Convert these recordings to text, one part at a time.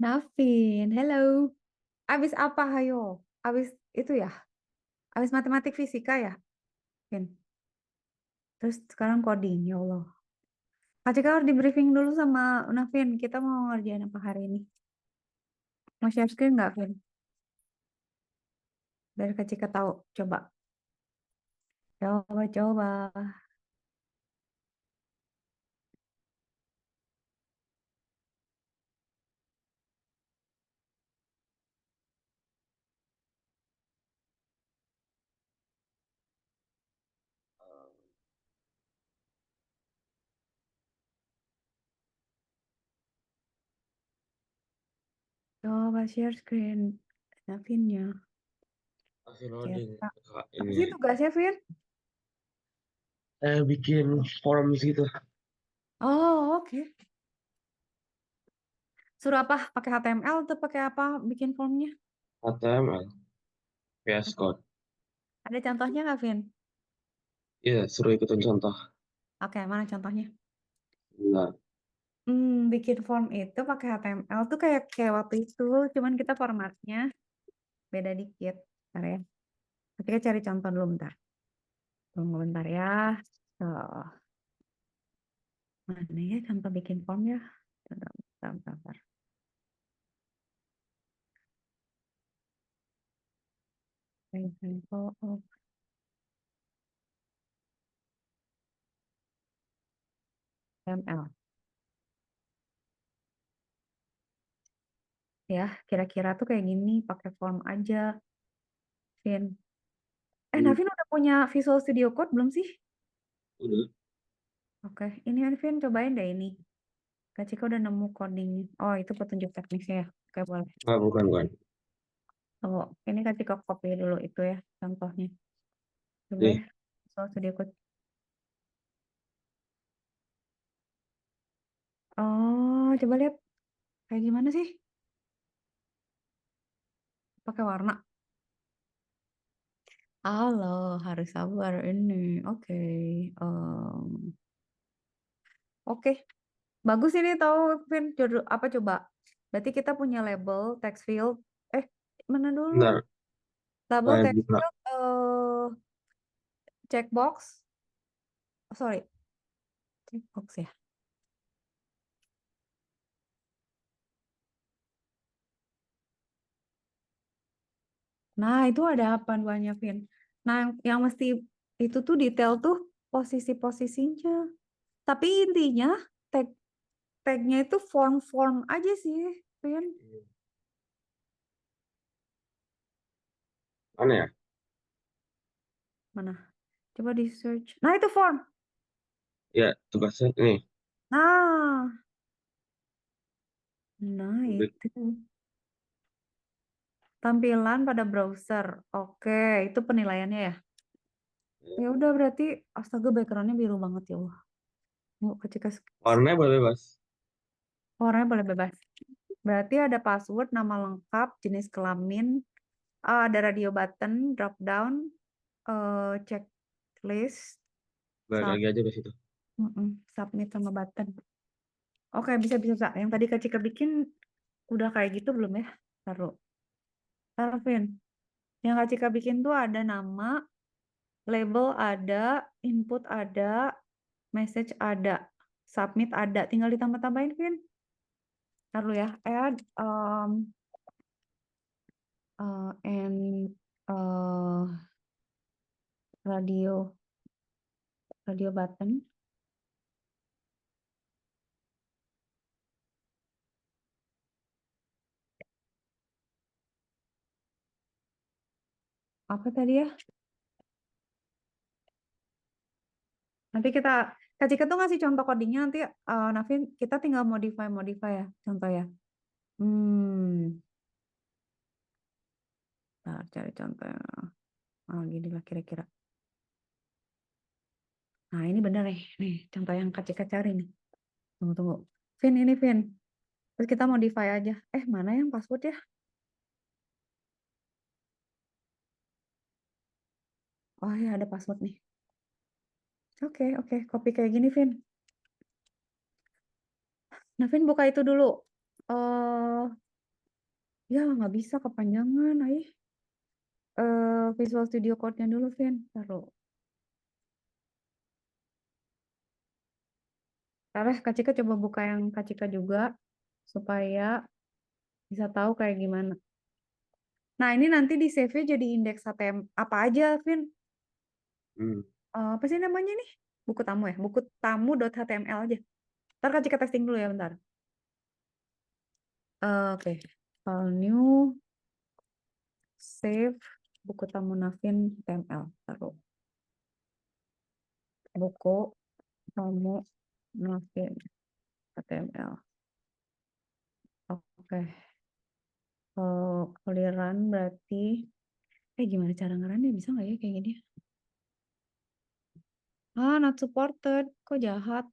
Navin, hello. Abis apa, hayo? Abis itu ya? Abis matematik fisika ya, Vin? Terus sekarang coding, ya Allah. Kak Cika harus di briefing dulu sama Navin. Kita mau ngerjain apa hari ini? Mau share screen nggak, Vin? Biar Kak Cika tahu. Coba. Coba, coba. Coba share screen. Navinnya. Masih loading Cetak. Kak, Apa ini. sih tugasnya, Vin? Bikin form gitu. Oh, oke. Suruh apa? Pakai HTML atau pakai apa bikin formnya? HTML, VS Code. Ada contohnya nggak, Vin? Iya, suruh ikutin contoh. Oke, mana contohnya? Nah, Bikin form itu pakai HTML tuh kayak waktu itu, cuman kita formatnya beda dikit. Bentar ya. Ketika cari contoh dulu bentar. Tunggu bentar ya. Tuh, mana ya contoh bikin form ya? Bentar, bentar, bentar, bentar. Example of HTML. Ya, kira-kira tuh kayak gini, pakai form aja, Vin. hmm, Navin udah punya Visual Studio Code belum sih? udah. Oke, ini Vin cobain deh ini. Kak Cika udah nemu codingnya. Oh, itu petunjuk teknisnya ya. Oke, boleh. Ah, bukan, bukan. Oh, ini Kak Cika copy dulu itu ya, contohnya. Coba ya, Nih, Visual Studio Code. Oh, coba lihat kayak gimana sih? Pakai warna. Halo, harus sabar ini. Oke. em, Oke. Bagus ini tahu, Vin. Apa coba? Berarti kita punya label, text field. Eh, mana dulu? bentar. Label, Saya text buka. field, checkbox. Oh, sorry, checkbox ya. Nah, itu ada apa banyak, Vin? Nah, yang mesti itu tuh detail tuh posisi-posisinya. Tapi intinya tag tagnya itu form-form aja sih, Vin. Mana ya? Mana? Coba di search. Nah, itu form. Ya, tugasnya nih. Nah, nah Publik. itu tampilan pada browser. Oke, itu penilaiannya ya. Ya udah berarti astaga backgroundnya biru banget ya Allah. Mau ketika Warnanya boleh bebas. warnanya boleh bebas. Berarti ada password, nama lengkap, jenis kelamin, ada radio button, drop down, checklist, Balik sub, lagi aja ke situ. submit sama button. Oke, bisa bisa Kak. Yang tadi Kak Cika bikin udah kayak gitu belum ya? Taruh. Taruh, Vin. Yang Kak Cika bikin tuh ada nama, label ada, input ada, message ada, submit ada. Tinggal ditambah-tambahin, Vin. Taruh ya. Add and radio radio button. Apa tadi ya? Nanti kita Kak Cika tuh ngasih contoh codingnya nanti Navin kita tinggal modify modify ya contoh ya. Hmm, Ntar cari contoh. Gini lah kira-kira. Nah ini bener nih, nih contoh yang Kak Cika cari nih. Tunggu tunggu. Vin ini Vin. Terus kita modify aja. Mana yang password ya? Oh ya, ada password nih. Oke, oke. Copy kayak gini, Vin. Nah, Vin buka itu dulu. Ya nggak bisa kepanjangan. Visual Studio Code-nya dulu, Vin. Taruh. Taruh, Kak Cika coba buka yang Kak Cika juga. Supaya bisa tahu kayak gimana. Nah, ini nanti di save jadi indeks HTML. Apa aja, Vin? Hmm. Apa sih namanya nih? Buku tamu ya? Buku tamu.html aja. Ntar Kak Cika testing dulu ya, bentar. Oke. File new, save, buku tamu Navin HTML. Taruh. Buku tamu Navin HTML. Oke. Clearan berarti. Gimana cara ngerannya? Bisa nggak ya kayak gini? Not supported. Kok jahat?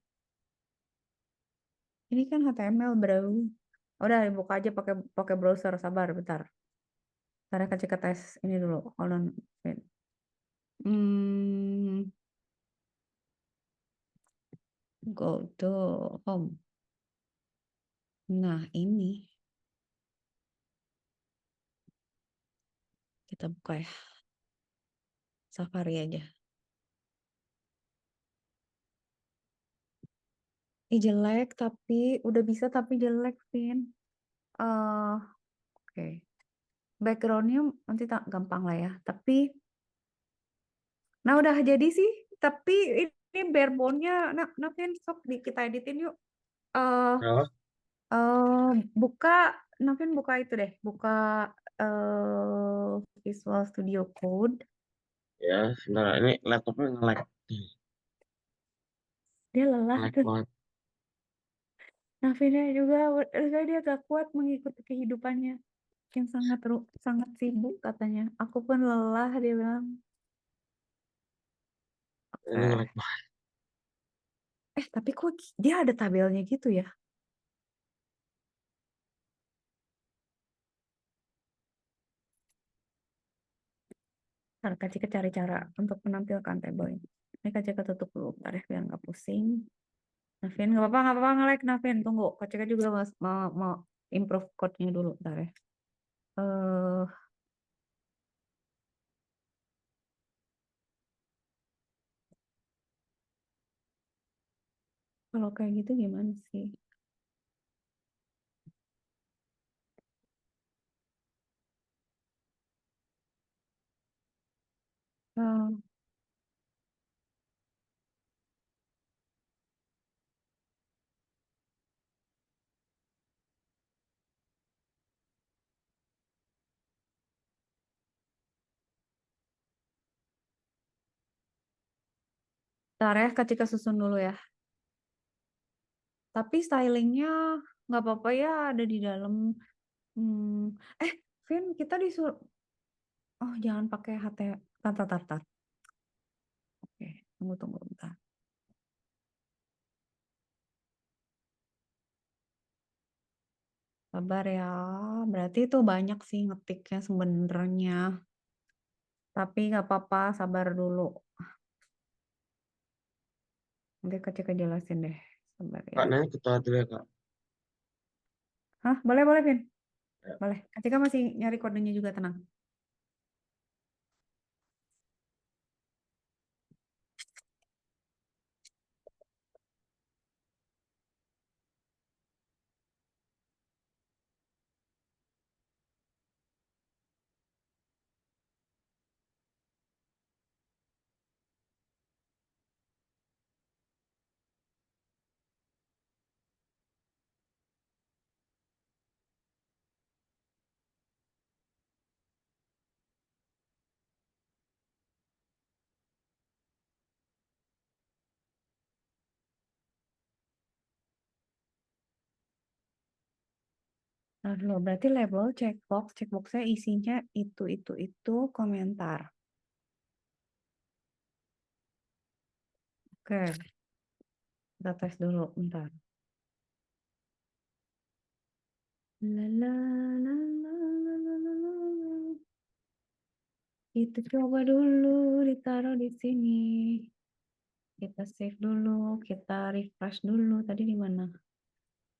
Ini kan HTML, bro. Udah, buka aja pakai pakai browser. Sabar, bentar. Ntar Kak Cika tes ini dulu. Hold on. Wait. Hmm, go to home. Nah, ini kita buka ya. Safari aja. Jelek tapi udah bisa tapi jelek, Vin. Oke. Backgroundnya nanti tak gampang lah ya. Tapi, nah udah jadi sih. Tapi ini barebone-nya, nah Vin, sok kita editin yuk. eh Kenapa? Buka, Novin buka itu deh, buka Visual Studio Code. Ya, sebentar. Ini laptopnya nge-lag. Dia lelah Nge-lag tuh. banget. Novinnya juga, dia gak kuat mengikuti kehidupannya yang sangat sibuk katanya. Aku pun lelah, dia bilang. Ini nge-lag Oke. banget. Tapi kok dia ada tabelnya gitu ya? Ntar Kak Cika cari cara untuk menampilkan tabel ini. Ini Kak Cika tutup dulu, bentar ya, biar nggak pusing. Navin, nggak apa-apa, nge-like Navin. Tunggu, Kak Cika juga mau improve code-nya dulu, bentar ya. eh Kalau kayak gitu gimana sih? Eh, Bentar ya, Kak Cika susun dulu ya. Tapi stylingnya nggak apa-apa ya, ada di dalam. Hmm. Vin, kita disuruh. Oh, jangan pakai HT. Tar, tar, tar, tar. Oke, tunggu bentar. Sabar ya. Berarti itu banyak sih ngetiknya sebenarnya. Tapi nggak apa-apa, sabar dulu. Nanti Kak Cika jelasin deh. Sabar ya. Kak, nanya ke toilet dulu ya, Kak. Hah, boleh, boleh, Vin. Ya. Boleh. Kak Cika masih nyari kodenya juga, tenang. Nah, dulu berarti label checkboxnya isinya itu komentar. Oke, kita tes dulu bentar. La la la la la la la la. Kita coba dulu ditaruh di sini. Kita save dulu, kita refresh dulu. Tadi di mana?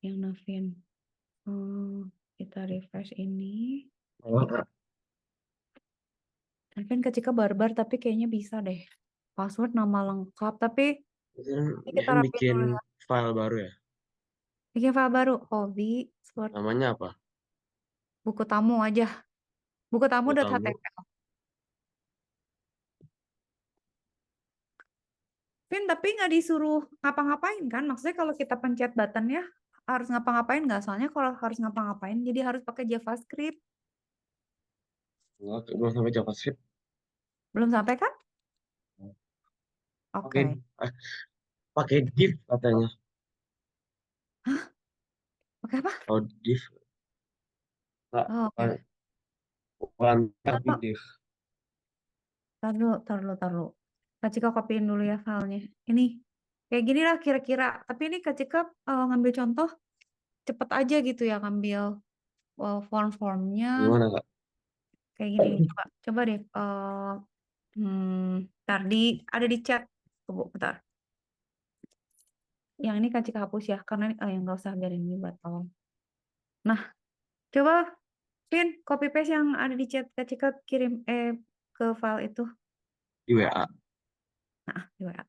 Yang Navin. Oh, kita refresh ini. Oh, Kak. Navin Kecika Barbar, tapi kayaknya bisa deh. Password nama lengkap, tapi ini Ini kita kan rapiin bikin dulu ya. file baru ya. Bikin file baru, hobi, sport, Namanya apa? buku tamu aja. Buku Tamu. tamu.html. Vin, tapi nggak disuruh ngapa-ngapain kan? Maksudnya kalau kita pencet buttonnya harus ngapa-ngapain nggak? Soalnya kalau harus ngapa-ngapain, jadi harus pakai JavaScript. Enggak, belum sampai JavaScript. Belum sampai kan? Pakai Oke. eh, pakai div katanya. Oke apa? Oh, div. Enggak, Oh, bukan, oke. bukan tapi Taruh, div. taruh. Kak Cika kopiin dulu ya filenya. Ini kayak gini lah kira-kira. Tapi ini Kak Cika ngambil contoh cepet aja gitu ya ngambil form-formnya Gimana, Kak? kayak gini. Coba, coba deh. Ntar ada di chat. Tunggu, bentar. Yang ini Kak Cika hapus ya, karena yang nggak usah biarin ini buat tolong. Nah, coba Vin, copy paste yang ada di chat Kak Cika kirim ke file itu. Di WA. Nah, di WA.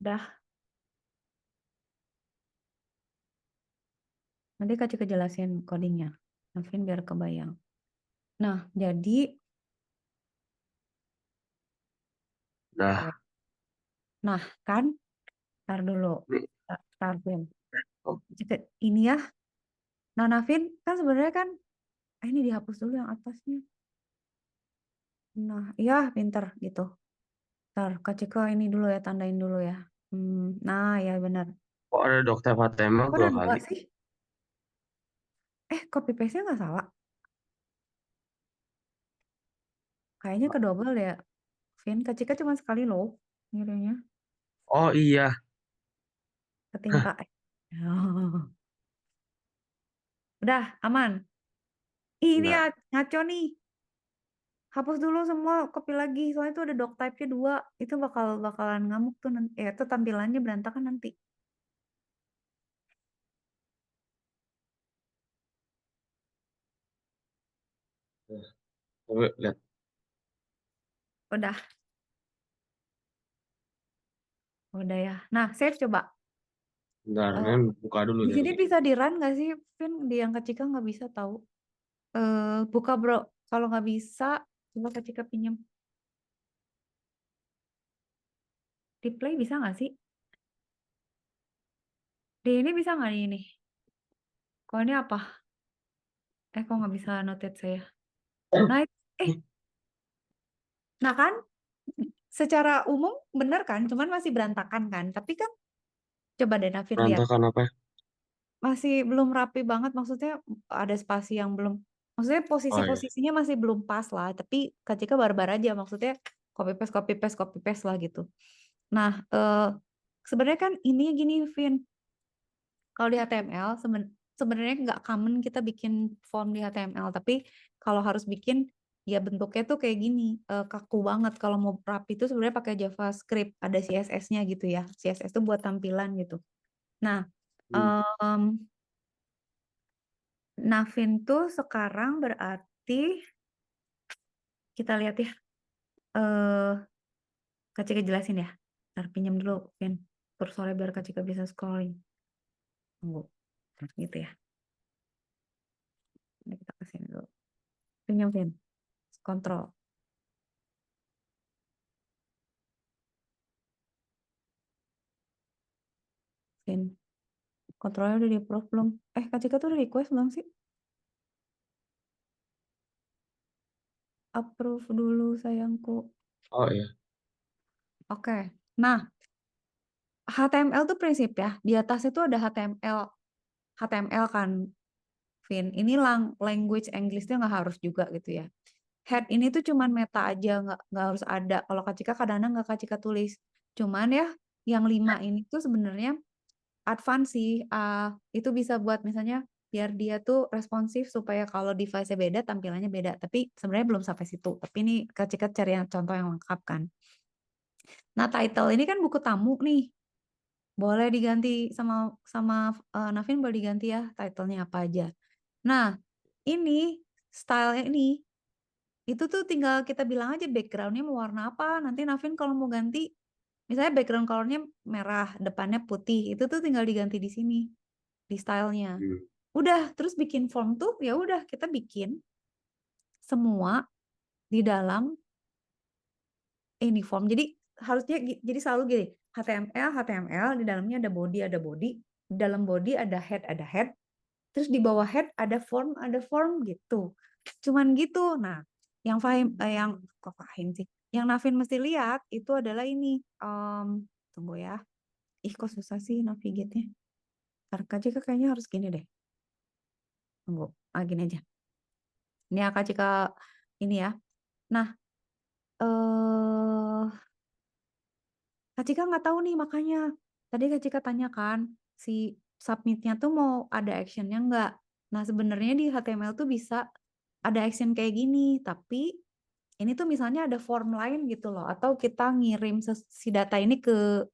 Udah, nanti Kak Cika jelasin codingnya. Nah, Vin biar kebayang. Nah, jadi, Nah, oke. Nah, kan, tar dulu. ini Tar, Vin. oh, Ini ya. Nah, Navin, kan sebenarnya kan, ini dihapus dulu yang atasnya. Nah, iya, pinter gitu. Ntar, Kak Cika ini dulu ya, tandain dulu ya. Nah, ya benar. kok ada dokter HTML Kok ada dua dua kali? sih? Copy paste-nya nggak salah. Kayaknya ke double ya. Vin, Kak Cika cuma sekali loh. Ngirinya. Oh iya. Ketimpa. Udah, aman. Ih, ini ya, Nah, ngaco nih. Hapus dulu semua, copy lagi. Soalnya itu ada doc type-nya dua. Itu bakalan ngamuk tuh nanti. Itu tampilannya berantakan nanti. coba lihat. Udah, udah ya. Nah, save coba. Bentar, Eh, kan buka dulu di tadi. sini bisa di run nggak sih, Vin? Di yang Kak Cika nggak bisa tahu. Buka bro. Kalau nggak bisa, coba Kak Cika pinjam. Di play bisa nggak sih? Di ini bisa nggak di ini? Kok ini apa? Kok nggak bisa notate saya? Nah, eh, nah kan? Secara umum bener kan? Cuman masih berantakan kan? Tapi kan coba deh Navin lihat. Berantakan apa ya? Masih belum rapi banget. Maksudnya ada spasi yang belum. Maksudnya Oh iya. posisi-posisinya masih belum pas lah. Tapi Kak Cika barbar aja. Maksudnya copy paste lah gitu. Nah, sebenarnya kan ini gini, Vin. Kalau di HTML sebenarnya nggak common kita bikin form di HTML, tapi kalau harus bikin ya bentuknya tuh kayak gini, kaku banget. Kalau mau rapi itu sebenarnya pakai JavaScript, ada CSS-nya gitu ya. CSS itu buat tampilan gitu. Nah, Hmm. em, Navin tuh sekarang berarti kita lihat ya. Eh, Kak Cika jelasin ya. Ntar pinjam dulu, Vin. Kursornya biar Kak Cika bisa scrolling. Tunggu. Nah, gitu ya. Ini kita kesini dulu. Pinjam, Vin. Kontrol. Vin. Kontrolnya udah di approve belum? Kak Cika tuh udah request belum sih? Approve dulu sayangku. Oh iya. Oke. Nah, HTML tuh prinsip ya. Di atas itu ada HTML kan, Vin. Ini language English-nya nggak harus juga gitu ya. Head ini tuh cuman meta aja, nggak harus ada. Kalau Kak Cika kadang-kadang nggak Kak Cika tulis. Cuman ya, yang 5 ini tuh sebenarnya advance sih. Itu bisa buat misalnya biar dia tuh responsif supaya kalau device-nya beda, tampilannya beda. Tapi sebenarnya belum sampai situ. Tapi ini Kak Cika cari yang contoh yang lengkap kan. Nah, title ini kan buku tamu nih. Boleh diganti sama sama Navin, boleh diganti ya title-nya apa aja. Nah, ini style-nya ini itu tuh tinggal kita bilang aja background-nya mau warna apa. Nanti Navin kalau mau ganti, misalnya background color-nya merah, depannya putih, itu tuh tinggal diganti di sini, di style-nya. Hmm. Udah, terus bikin form tuh ya udah kita bikin semua di dalam ini form. Jadi harusnya jadi selalu gini, HTML, di dalamnya ada body, di dalam body ada head, terus di bawah head ada form gitu. Cuman gitu. Nah, yang yang kok Fahim sih? Yang Navin mesti lihat itu adalah ini. Tunggu ya. Ih, kok susah sih navigate-nya. Kak Cika kayaknya harus gini deh. Tunggu, gini aja. Ini Kak Cika ini ya. Nah, eh Kak Cika nggak tahu nih makanya. Tadi Kak Cika tanyakan si submit-nya tuh mau ada action-nya nggak? Nah, sebenarnya di HTML tuh bisa ada action kayak gini, tapi ini tuh misalnya ada form lain gitu loh, atau kita ngirim si data ini ke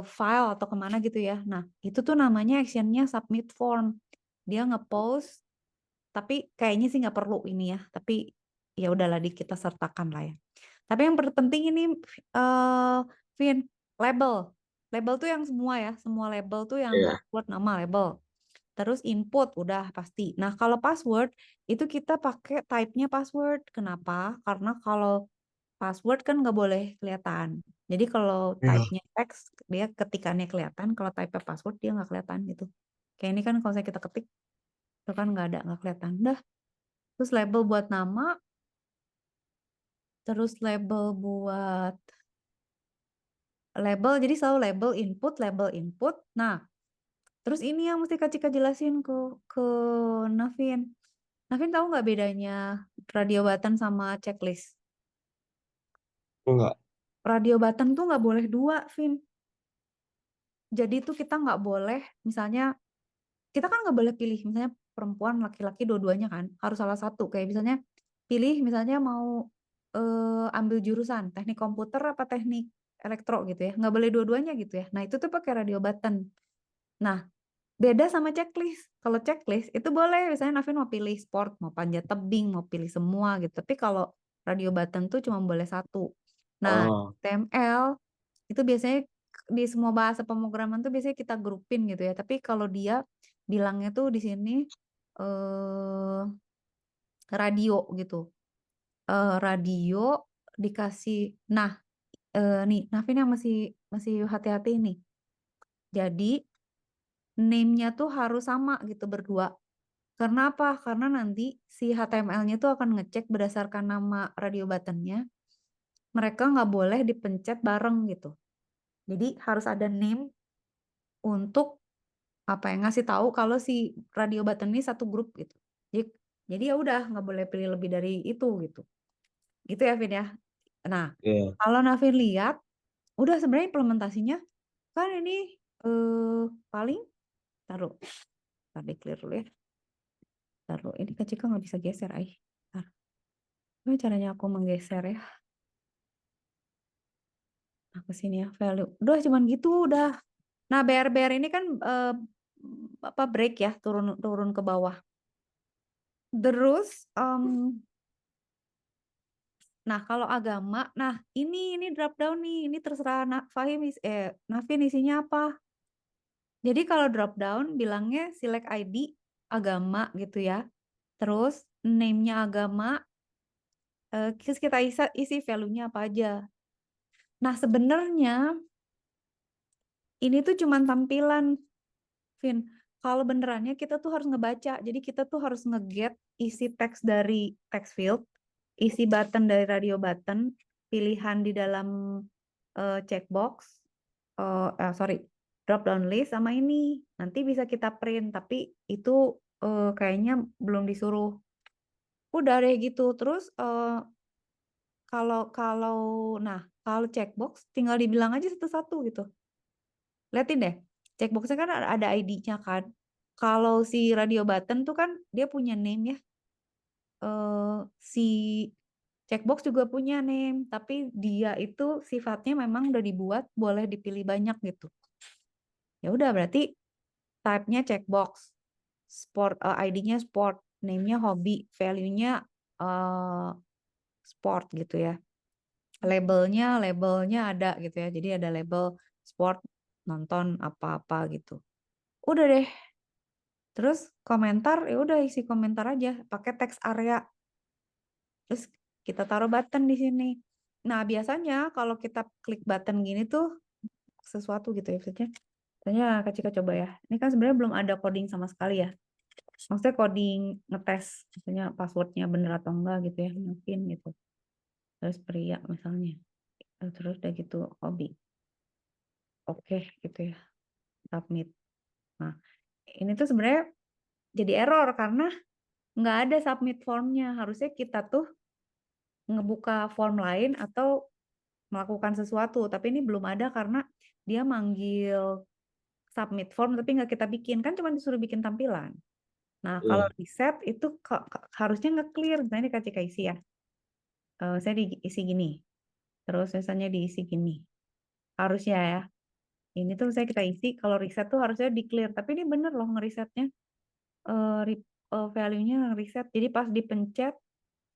file atau kemana gitu ya. Nah, itu tuh namanya actionnya submit form. Dia ngepost, tapi kayaknya sih nggak perlu ini ya. Tapi ya udahlah di kita sertakan lah ya. Tapi yang terpenting ini, eh Vin, label. Label tuh yang semua ya, semua label tuh yang Iya. password, nama, label. Terus input udah pasti. Nah, kalau password itu kita pakai type-nya password. Kenapa? Karena kalau password kan nggak boleh kelihatan. Jadi kalau Iya. type-nya teks, dia ketikannya kelihatan. Kalau type-nya password, dia nggak kelihatan gitu. Kayak ini kan kalau saya kita ketik, itu kan nggak kelihatan. Dah. Terus label buat nama, terus jadi selalu label input. Nah, terus ini yang mesti Kak Cika jelasin ke Navin. Navin tahu nggak bedanya radio button sama checklist? Enggak. Radio button tuh nggak boleh dua, Vin. Jadi tuh kita nggak boleh, misalnya kita kan nggak boleh pilih, misalnya perempuan, laki-laki dua-duanya kan, harus salah satu. Kayak misalnya pilih, misalnya mau ambil jurusan teknik komputer apa teknik elektro gitu ya, nggak boleh dua-duanya gitu ya. Nah itu tuh pakai radio button. Nah, beda sama checklist. Kalau checklist itu boleh, misalnya Navin mau pilih sport, mau panjat tebing, mau pilih semua gitu. Tapi kalau radio button tuh cuma boleh satu. Nah, Oh, HTML itu biasanya di semua bahasa pemrograman tuh biasanya kita grupin gitu ya. Tapi kalau dia bilangnya tuh di sini eh radio gitu. Radio dikasih. Nah, nih Navin yang masih masih hati-hati nih. Jadi name-nya tuh harus sama gitu berdua. Karena apa? Karena nanti si HTML-nya tuh akan ngecek berdasarkan nama radio button-nya. Mereka nggak boleh dipencet bareng gitu. Jadi harus ada name untuk apa yang ngasih tahu kalau si radio button ini satu grup gitu. Jadi, jadi ya udah nggak boleh pilih lebih dari itu gitu. Gitu ya Vin ya. Nah, iya. kalau Navin lihat, udah sebenarnya implementasinya kan ini paling taruh, tadi clear dulu ya. Taruh ini Kak Cika nggak bisa geser, ay. Ntar. Gimana caranya aku menggeser ya? Nah, ke sini ya value. Udah cuman gitu udah. Nah, BR ini kan apa break ya, turun turun ke bawah. Terus nah, kalau agama, nah ini drop down nih, ini terserah Fahim Navin isinya apa. Jadi kalau drop down bilangnya select ID agama gitu ya. Terus name-nya agama, terus kita isi value-nya apa aja. Nah, sebenarnya ini tuh cuman tampilan, Vin. Kalau benerannya kita tuh harus ngebaca. Jadi kita tuh harus nge-get isi teks dari text field, isi button dari radio button, pilihan di dalam checkbox, sorry, drop down list sama ini. Nanti bisa kita print, tapi itu kayaknya belum disuruh. Udah deh gitu. Terus kalau kalau nah kalau checkbox tinggal dibilang aja satu-satu gitu. Liatin deh, checkboxnya kan ada ID-nya kan. Kalau si radio button tuh kan dia punya name ya. Si checkbox juga punya name, tapi dia itu sifatnya memang udah dibuat boleh dipilih banyak gitu. Ya udah berarti type-nya checkbox, sport ID-nya sport, name-nya hobi, value-nya sport gitu ya. Labelnya ada gitu ya. Jadi ada label sport, nonton apa-apa gitu. Udah deh. Terus komentar ya udah isi komentar aja pakai text area. Terus kita taruh button di sini. Nah, biasanya kalau kita klik button gini tuh sesuatu gitu ya maksudnya. Misalnya Kak Cika coba ya. Ini kan sebenarnya belum ada coding sama sekali ya. Maksudnya coding ngetes misalnya passwordnya bener atau enggak gitu ya. Mungkin gitu. Terus pria misalnya. Terus udah gitu hobi. Oke gitu ya. Submit. Nah, ini tuh sebenarnya jadi error karena nggak ada submit formnya. Harusnya kita tuh ngebuka form lain atau melakukan sesuatu, tapi ini belum ada karena dia manggil submit form tapi nggak kita bikin, kan cuma disuruh bikin tampilan. Nah, kalau Iya. reset itu harusnya nge-clear, misalnya dikasih isi ya, saya diisi gini, terus misalnya diisi gini, harusnya ya, ini tuh saya kita isi, kalau reset tuh harusnya di-clear, tapi ini bener loh ngeresetnya, value-nya reset, jadi pas dipencet,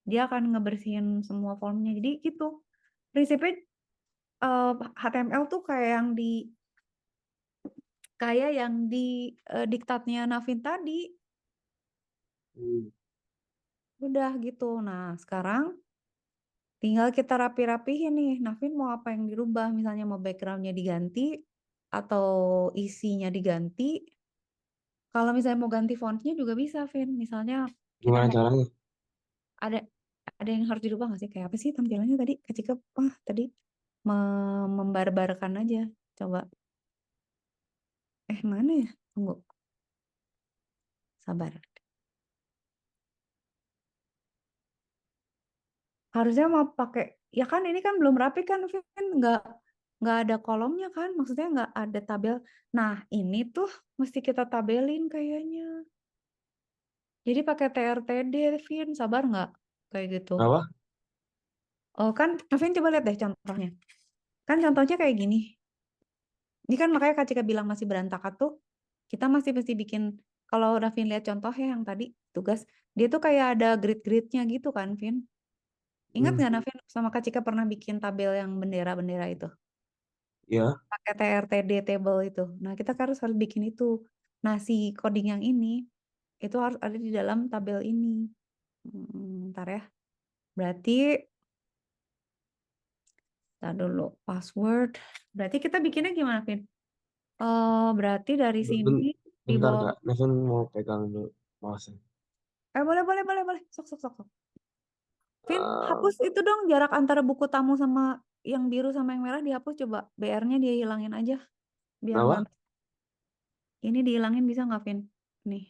dia akan ngebersihin semua formnya, jadi gitu. Prinsipnya HTML tuh kayak yang di diktatnya Navin tadi. Hmm. Udah gitu. Nah, sekarang tinggal kita rapi-rapihin nih. Navin mau apa yang dirubah? Misalnya mau backgroundnya diganti atau isinya diganti. Kalau misalnya mau ganti fontnya juga bisa, Vin. Misalnya kita Gimana mau caranya? ada ada yang harus dirubah nggak sih? Kayak apa sih tampilannya tadi? Ketika tadi membarbarkan aja. Coba. Mana ya? Tunggu. Sabar. Harusnya mau pakai ya kan ini kan belum rapi kan Vin nggak ada kolomnya kan maksudnya nggak ada tabel. Nah ini tuh mesti kita tabelin kayaknya. Jadi pakai TRTD Vin sabar nggak kayak gitu. Apa? Oh kan Vin coba lihat deh contohnya. Kan contohnya kayak gini. Ini kan makanya Kak Cika bilang masih berantakan tuh. Kita masih mesti bikin kalau Vin lihat contohnya yang tadi tugas dia tuh kayak ada grid-gridnya gitu kan Vin. Ingat Hmm. nggak Navin sama Kak Cika pernah bikin tabel yang bendera-bendera itu? Ya. Pakai TRTD table itu. Nah, kita harus bikin itu. Nah, si coding yang ini itu harus ada di dalam tabel ini. Ntar ya. Berarti, kita dulu password. Berarti kita bikinnya gimana, Vin? Berarti dari sini di Bentar bawah. Kak, Nevin mau pegang dulu mouse. Boleh, boleh, boleh, boleh. Sok, sok, sok, sok. Vin, Eh, hapus itu dong jarak antara buku tamu sama yang biru sama yang merah dihapus coba. BR-nya dia hilangin aja. Biar nggak. Kenapa? Ini dihilangin bisa nggak, Vin? Nih,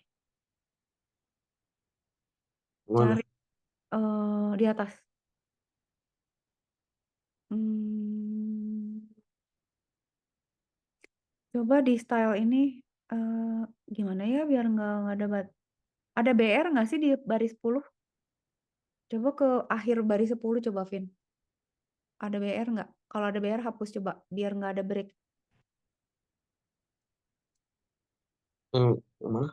Gimana? cari di atas. Hmm, coba di style ini eh, gimana ya biar nggak ada ada BR nggak sih di baris 10? Coba ke akhir baris 10 coba Vin. Ada BR nggak? Kalau ada BR hapus coba biar nggak ada break. Yang mana?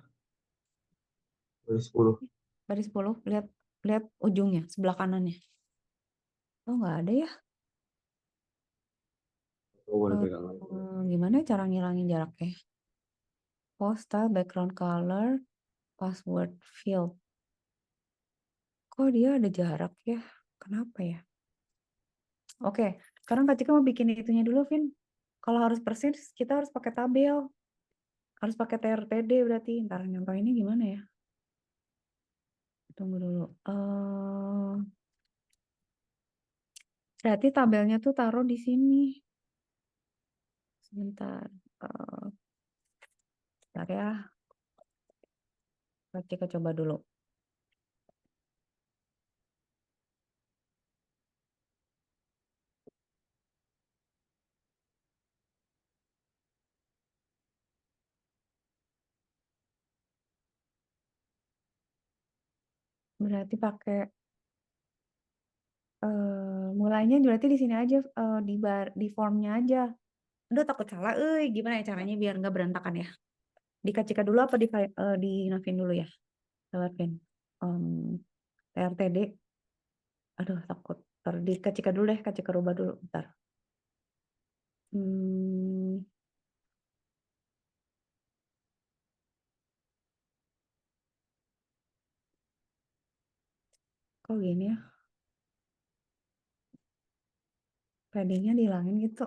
Dari 10. Baris 10 lihat lihat ujungnya sebelah kanannya. Oh nggak ada ya. Oh, boleh Eh, pegang lagi. gimana cara ngilangin jaraknya? Post style, background color, password field. Kok dia ada jarak ya? Kenapa ya? Oke, sekarang Kak Cika mau bikin itunya dulu, Vin. Kalau harus persis, kita harus pakai tabel. Harus pakai TRTD berarti. Ntar nyontoh ini gimana ya? Tunggu dulu. Berarti tabelnya tuh taruh di sini. Sebentar. Eh, Bentar ya. Kita coba dulu. Berarti pakai mulainya berarti di sini aja, di formnya aja. Udah takut salah, gimana ya caranya biar nggak berantakan ya? Di Kak Cika dulu apa di Navin dulu ya? Navin. Um, TRTD. Aduh takut. Ntar di Kak Cika dulu deh, Kak Cika rubah dulu. Bentar. Hmm, kok gini ya? Paddingnya dihilangin gitu.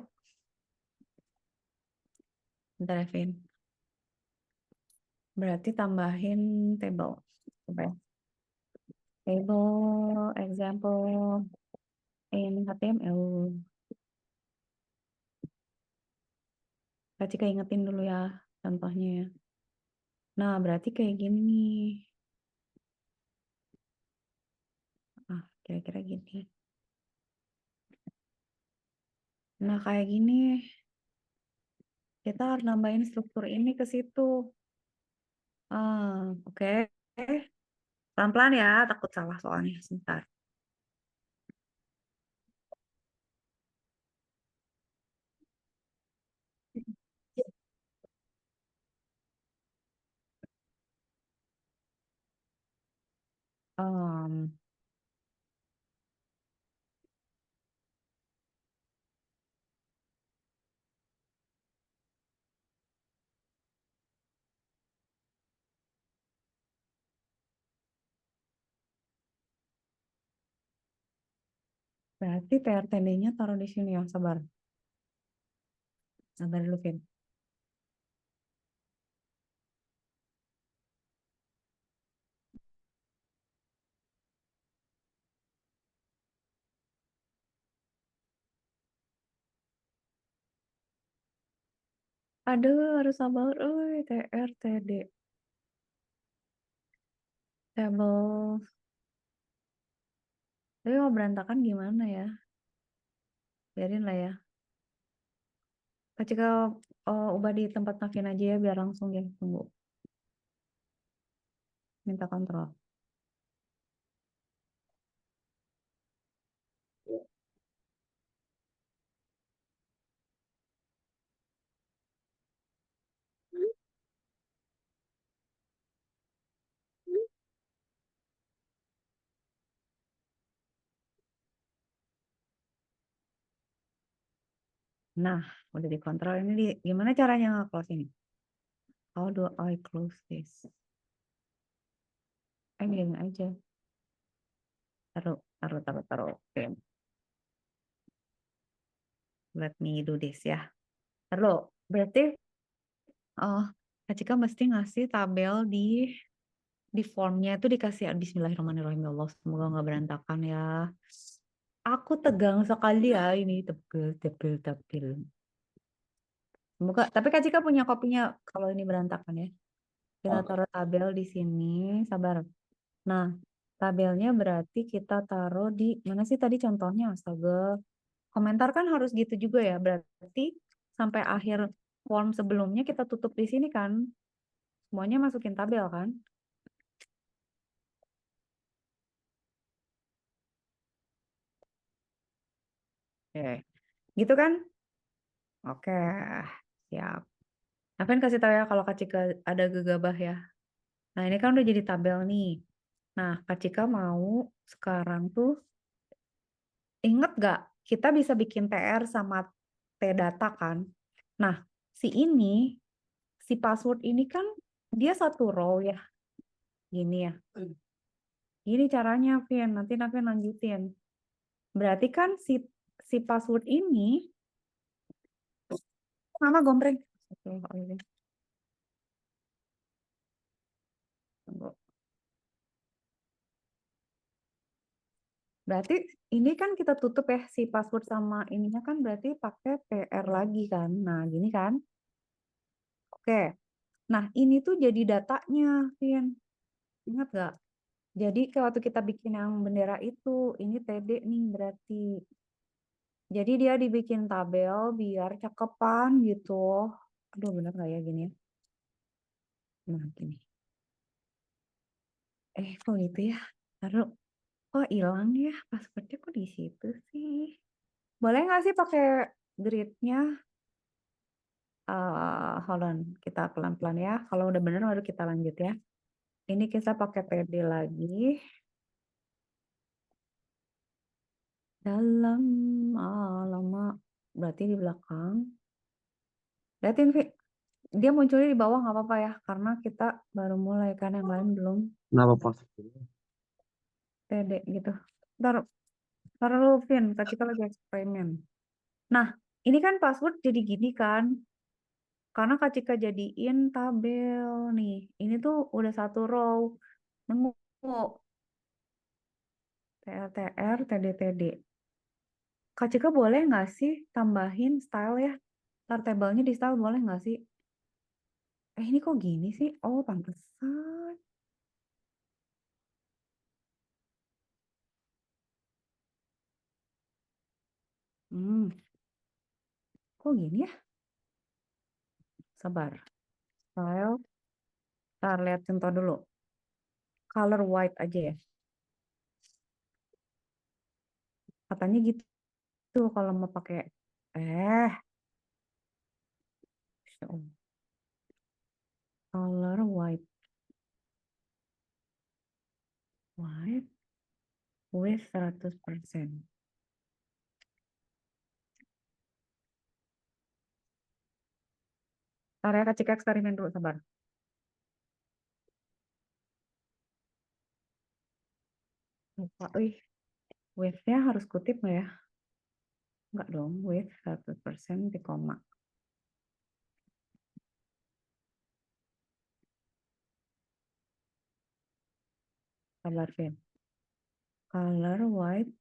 Bentar ya, Vin. Berarti tambahin table. Coba ya. Table, example, in HTML. Kak Cika ingetin dulu ya contohnya ya. Nah, berarti kayak gini nih. Kira-kira gini. Nah, kayak gini. Kita harus nambahin struktur ini ke situ. Oke. Pelan-pelan ya, takut salah soalnya. Sebentar. Em, Berarti TRTD-nya taruh di sini ya, sabar. Sabar dulu, Vin. Aduh, harus sabar. TRTD. Table. Tapi mau berantakan gimana ya? Biarin lah ya. Kak ubah di tempat Navin aja ya, biar langsung ya. Tunggu. Minta kontrol. Nah, udah dikontrol. Ini gimana caranya nge-close ini? How do I close this? Gini aja. Taruh, taruh, taruh, taruh. Oke. Let me do this ya. Taruh. Berarti oh, Kak Cika mesti ngasih tabel di formnya itu dikasih Bismillahirrahmanirrahim ya Allah, semoga nggak berantakan ya. Aku tegang sekali ya ini, tebel tebel tebel. Semoga, tapi Kak Cika punya kopinya kalau ini berantakan ya. Kita taruh tabel di sini, sabar. Nah, tabelnya berarti kita taruh di mana sih tadi contohnya? Astaga, komentar kan harus gitu juga ya. Berarti sampai akhir form sebelumnya kita tutup di sini kan. Semuanya masukin tabel kan? Oke. Gitu kan? Oke, siap. Akan kasih tahu ya kalau Kak Cika ada gegabah ya. Nah, ini kan udah jadi tabel nih. Nah, Kak Cika mau sekarang tuh inget gak kita bisa bikin TR sama T-data kan? Nah, si ini, si password ini kan dia satu row ya. Gini ya. Gini caranya, Vin. Nanti Vin lanjutin. Berarti kan si password ini, Mama gombreng. Oke, tunggu. Berarti ini kan kita tutup ya si password sama ininya kan berarti pakai PR lagi kan. Nah, gini kan. Oke. Nah, ini tuh jadi datanya, Vin. Ingat gak? Jadi kayak waktu kita bikin yang bendera itu, ini TD nih berarti. Jadi dia dibikin tabel biar cakepan gitu. Aduh, bener gak ya gini ya? Nah, gini. Kok gitu ya? Taruh. Kok hilang ya? Passwordnya kok di situ sih? Boleh nggak sih pakai gridnya? Hold on, kita pelan-pelan ya. Kalau udah bener baru kita lanjut ya. Ini kita pakai PD lagi. Dalam lama berarti di belakang. Lihatin Vi, dia munculnya di bawah nggak apa-apa ya, karena kita baru mulai kan yang lain belum Kenapa passwordnya? PD gitu. Ntar, ntar lu Vin, kita lagi eksperimen. Nah, ini kan password jadi gini kan, karena Kak Cika jadiin tabel nih. Ini tuh udah satu row. Nemu TR, TD. Kak Cika boleh nggak sih tambahin style ya? Ntar tabelnya di style boleh nggak sih? Ini kok gini sih? Oh, pantesan. Hmm, kok gini ya? Sabar. Style. Ntar lihat contoh dulu. Color white aja ya. Katanya gitu kalau mau pakai. Eh, show. Color white. White with 100%. Ntar ya Kak Cika eksperimen dulu, sabar. Lupa, with-nya harus kutip nggak ya? Enggak dong, with 100% di koma. Sabar, Vin. Color white.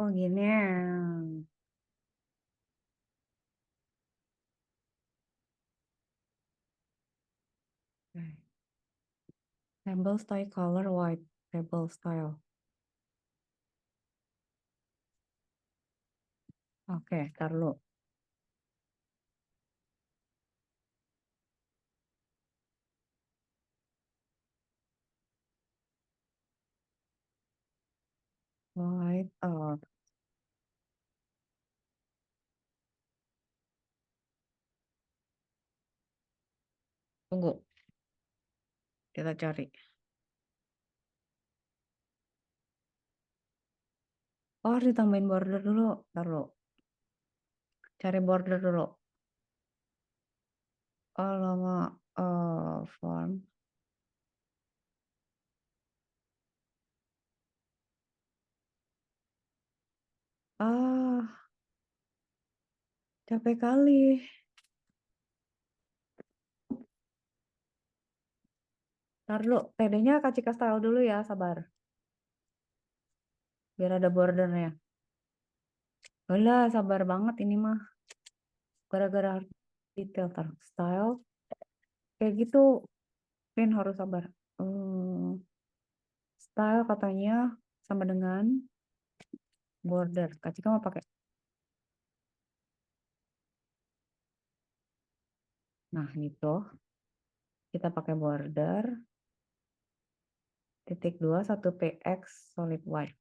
Oh gini ya. Oke. Table style color white. Table style. Oke, ntar lu. White. Oh, tunggu. Kita cari. Oh, harus ditambahin border dulu. Ntar lu. Cari border dulu. Oh, lama. Font. Ah, capek kali. Ntar lu. TD-nya kasih ke style dulu ya, sabar. Biar ada bordernya. Udah, sabar banget ini mah. Gara-gara harus detail. Ntar style. Kayak gitu. Pin harus sabar. Style katanya sama dengan border. Kak Cika mau pakai. Nah, gitu. Kita pakai border. Titik 2, 1 px solid white.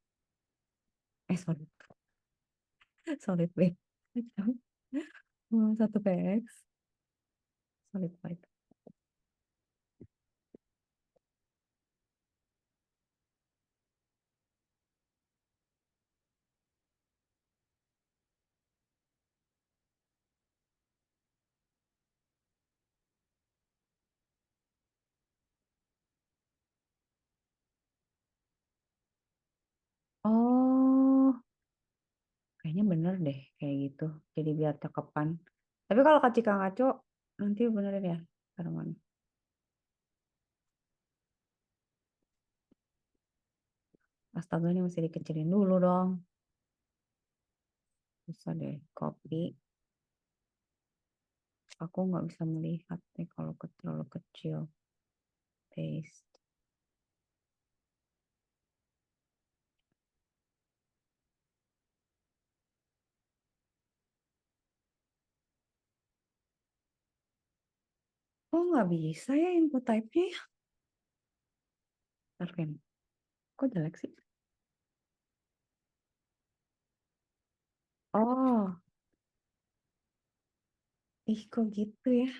Solid, solid white. 1 px solid white. Oh, kayaknya bener deh kayak gitu. Jadi biar cakepan. Tapi kalau Kak Cika ngaco, nanti benerin ya, Arman. Astaga, ini mesti dikecilin dulu dong. Susah deh, copy. Aku nggak bisa melihat nih kalau terlalu kecil. Paste. Oh, nggak bisa ya input type-nya ya? Arvin, kok jelek sih? Oh, ih kok gitu ya?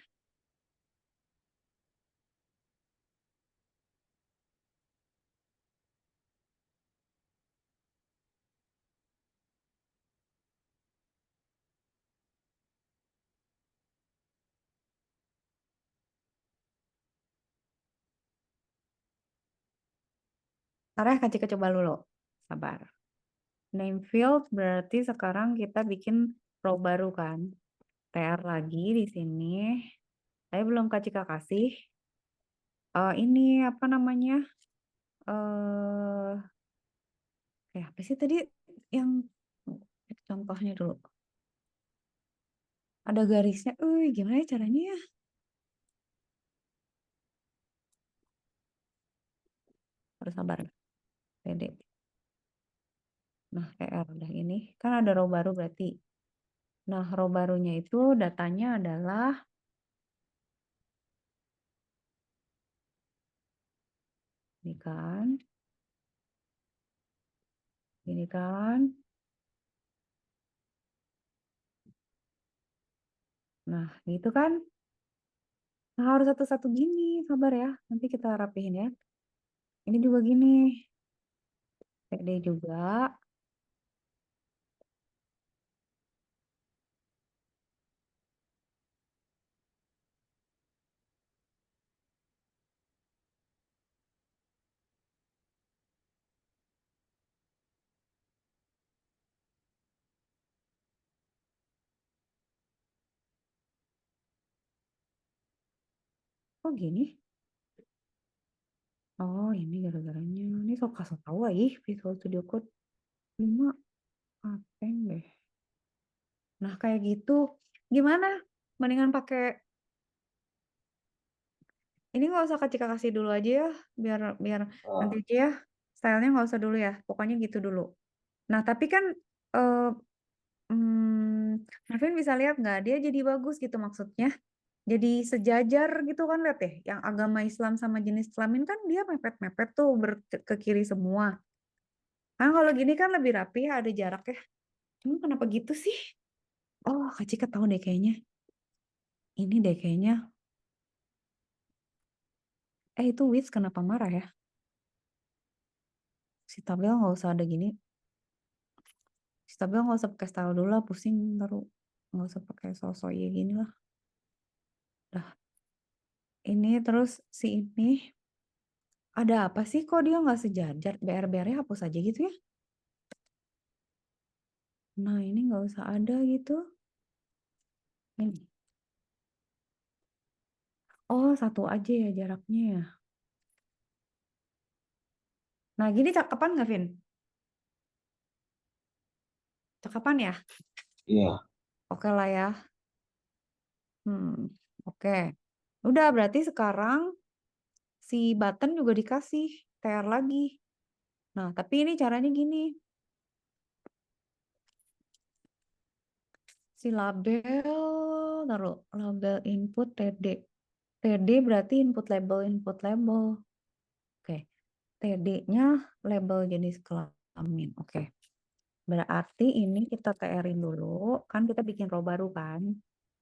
Ntar ya Kak Cika coba dulu. Sabar. Name field berarti sekarang kita bikin row baru kan? TR lagi di sini. Saya belum Kak Cika kasih. Ini apa namanya? eh Kayak apa sih tadi yang contohnya dulu? Ada garisnya. Gimana ya caranya ya? Harus sabar. Pede. Nah, TR udah ini. Kan ada row baru berarti. Nah, row barunya itu datanya adalah ini kan. Ini kan. Nah, gitu kan. Nah, harus satu-satu gini. Sabar ya. Nanti kita rapihin ya. Ini juga gini. PD juga. Oh, gini. Oh, ini gara-garanya. Ini sok kasih tahu Visual Studio Code 5 Ateng deh. Nah, kayak gitu. Gimana? Mendingan pakai ini nggak usah kacik kasih dulu aja ya, biar biar nanti Ah, aja ya. Stylenya nggak usah dulu ya. Pokoknya gitu dulu. Nah, tapi kan eh Marvin bisa lihat nggak? Dia jadi bagus gitu maksudnya. Jadi sejajar gitu kan lihat deh. Yang agama Islam sama jenis kelamin kan dia mepet-mepet tuh ke kiri semua. Kan kalau gini kan lebih rapi ya, ada jarak ya. Cuma kenapa gitu sih? Oh, Kak Cika tahu deh kayaknya. Ini deh kayaknya. Itu Wits kenapa marah ya? Si tabel nggak usah ada gini. Si tabel nggak usah pakai style dulu lah, pusing taruh. Nggak usah pakai sosok ya gini lah. Dah, ini terus si ini. Ada apa sih kok dia nggak sejajar? BR-BR-nya hapus aja gitu ya? Nah, ini nggak usah ada gitu. Ini. Oh, satu aja ya jaraknya ya. Nah, gini cakapan nggak, Vin? Cakapan ya? iya. Oke lah ya. Oke. Udah, berarti sekarang si button juga dikasih TR lagi. Nah, tapi ini caranya gini. Si label, taruh label input TD. TD berarti input label. Oke. TD-nya label jenis kelamin. Oke. Berarti ini kita TR-in dulu. Kan kita bikin row baru kan.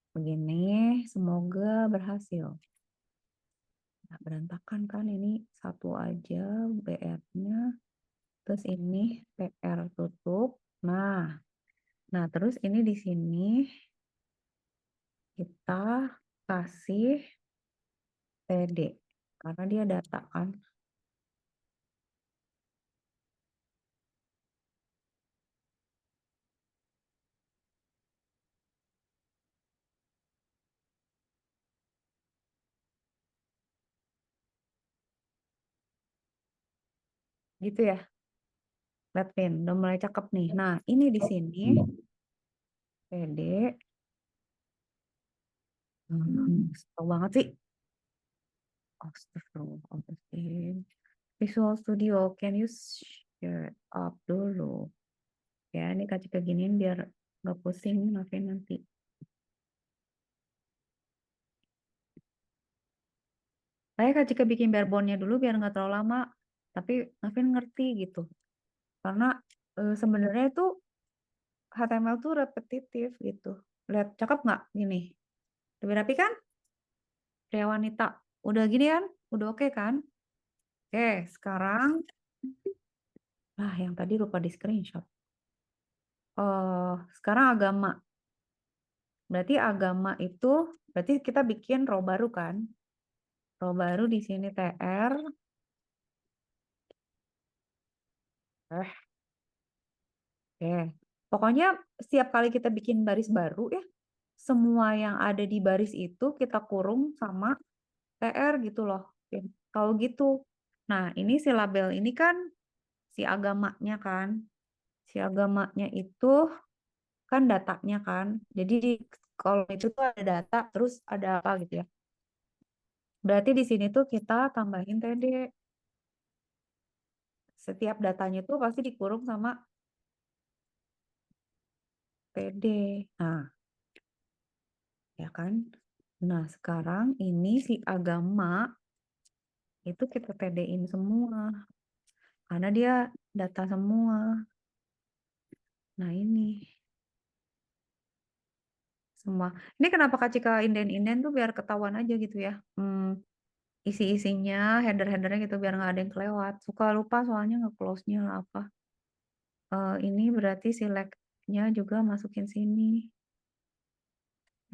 Begini, semoga berhasil. Nah, berantakan kan ini satu aja BR-nya. Terus ini PR tutup. Nah, terus ini di sini kita kasih TD karena dia data kan. Gitu ya. Lihat Vin, udah mulai cakep nih. Nah, ini di sini pede. Tahu banget sih. Astagfirullahaladzim. Visual Studio, can you share up dulu? Ya, ini kasih keginiin biar nggak pusing, maafin nanti. Saya kasih bikin barebone-nya dulu biar nggak terlalu lama. Tapi maafin ngerti gitu. Karena sebenarnya itu HTML tuh repetitif gitu. Lihat, cakep nggak gini? Lebih rapi kan? Pria wanita. Udah gini kan? Udah oke kan? Oke, sekarang yang tadi lupa di screenshot. Sekarang agama. Berarti agama itu berarti kita bikin row baru kan? Row baru di sini TR. Oke. Pokoknya setiap kali kita bikin baris baru ya, semua yang ada di baris itu kita kurung sama TR gitu loh. Oke. Kalau gitu. Nah, ini si label ini kan si agamanya kan. Si agamanya itu kan datanya kan. Jadi kalau itu tuh ada data terus ada apa gitu ya. Berarti di sini tuh kita tambahin TD. Setiap datanya tuh pasti dikurung sama TD. Nah, ya kan? Nah, sekarang ini si agama itu kita TD-in semua. Karena dia data semua. Nah, ini semua. Ini kenapa Kak Cika inden-inden tuh biar ketahuan aja gitu ya. Isi-isinya, header-headernya gitu biar nggak ada yang kelewat. Suka lupa soalnya nge-close-nya apa. Ini berarti select-nya juga masukin sini.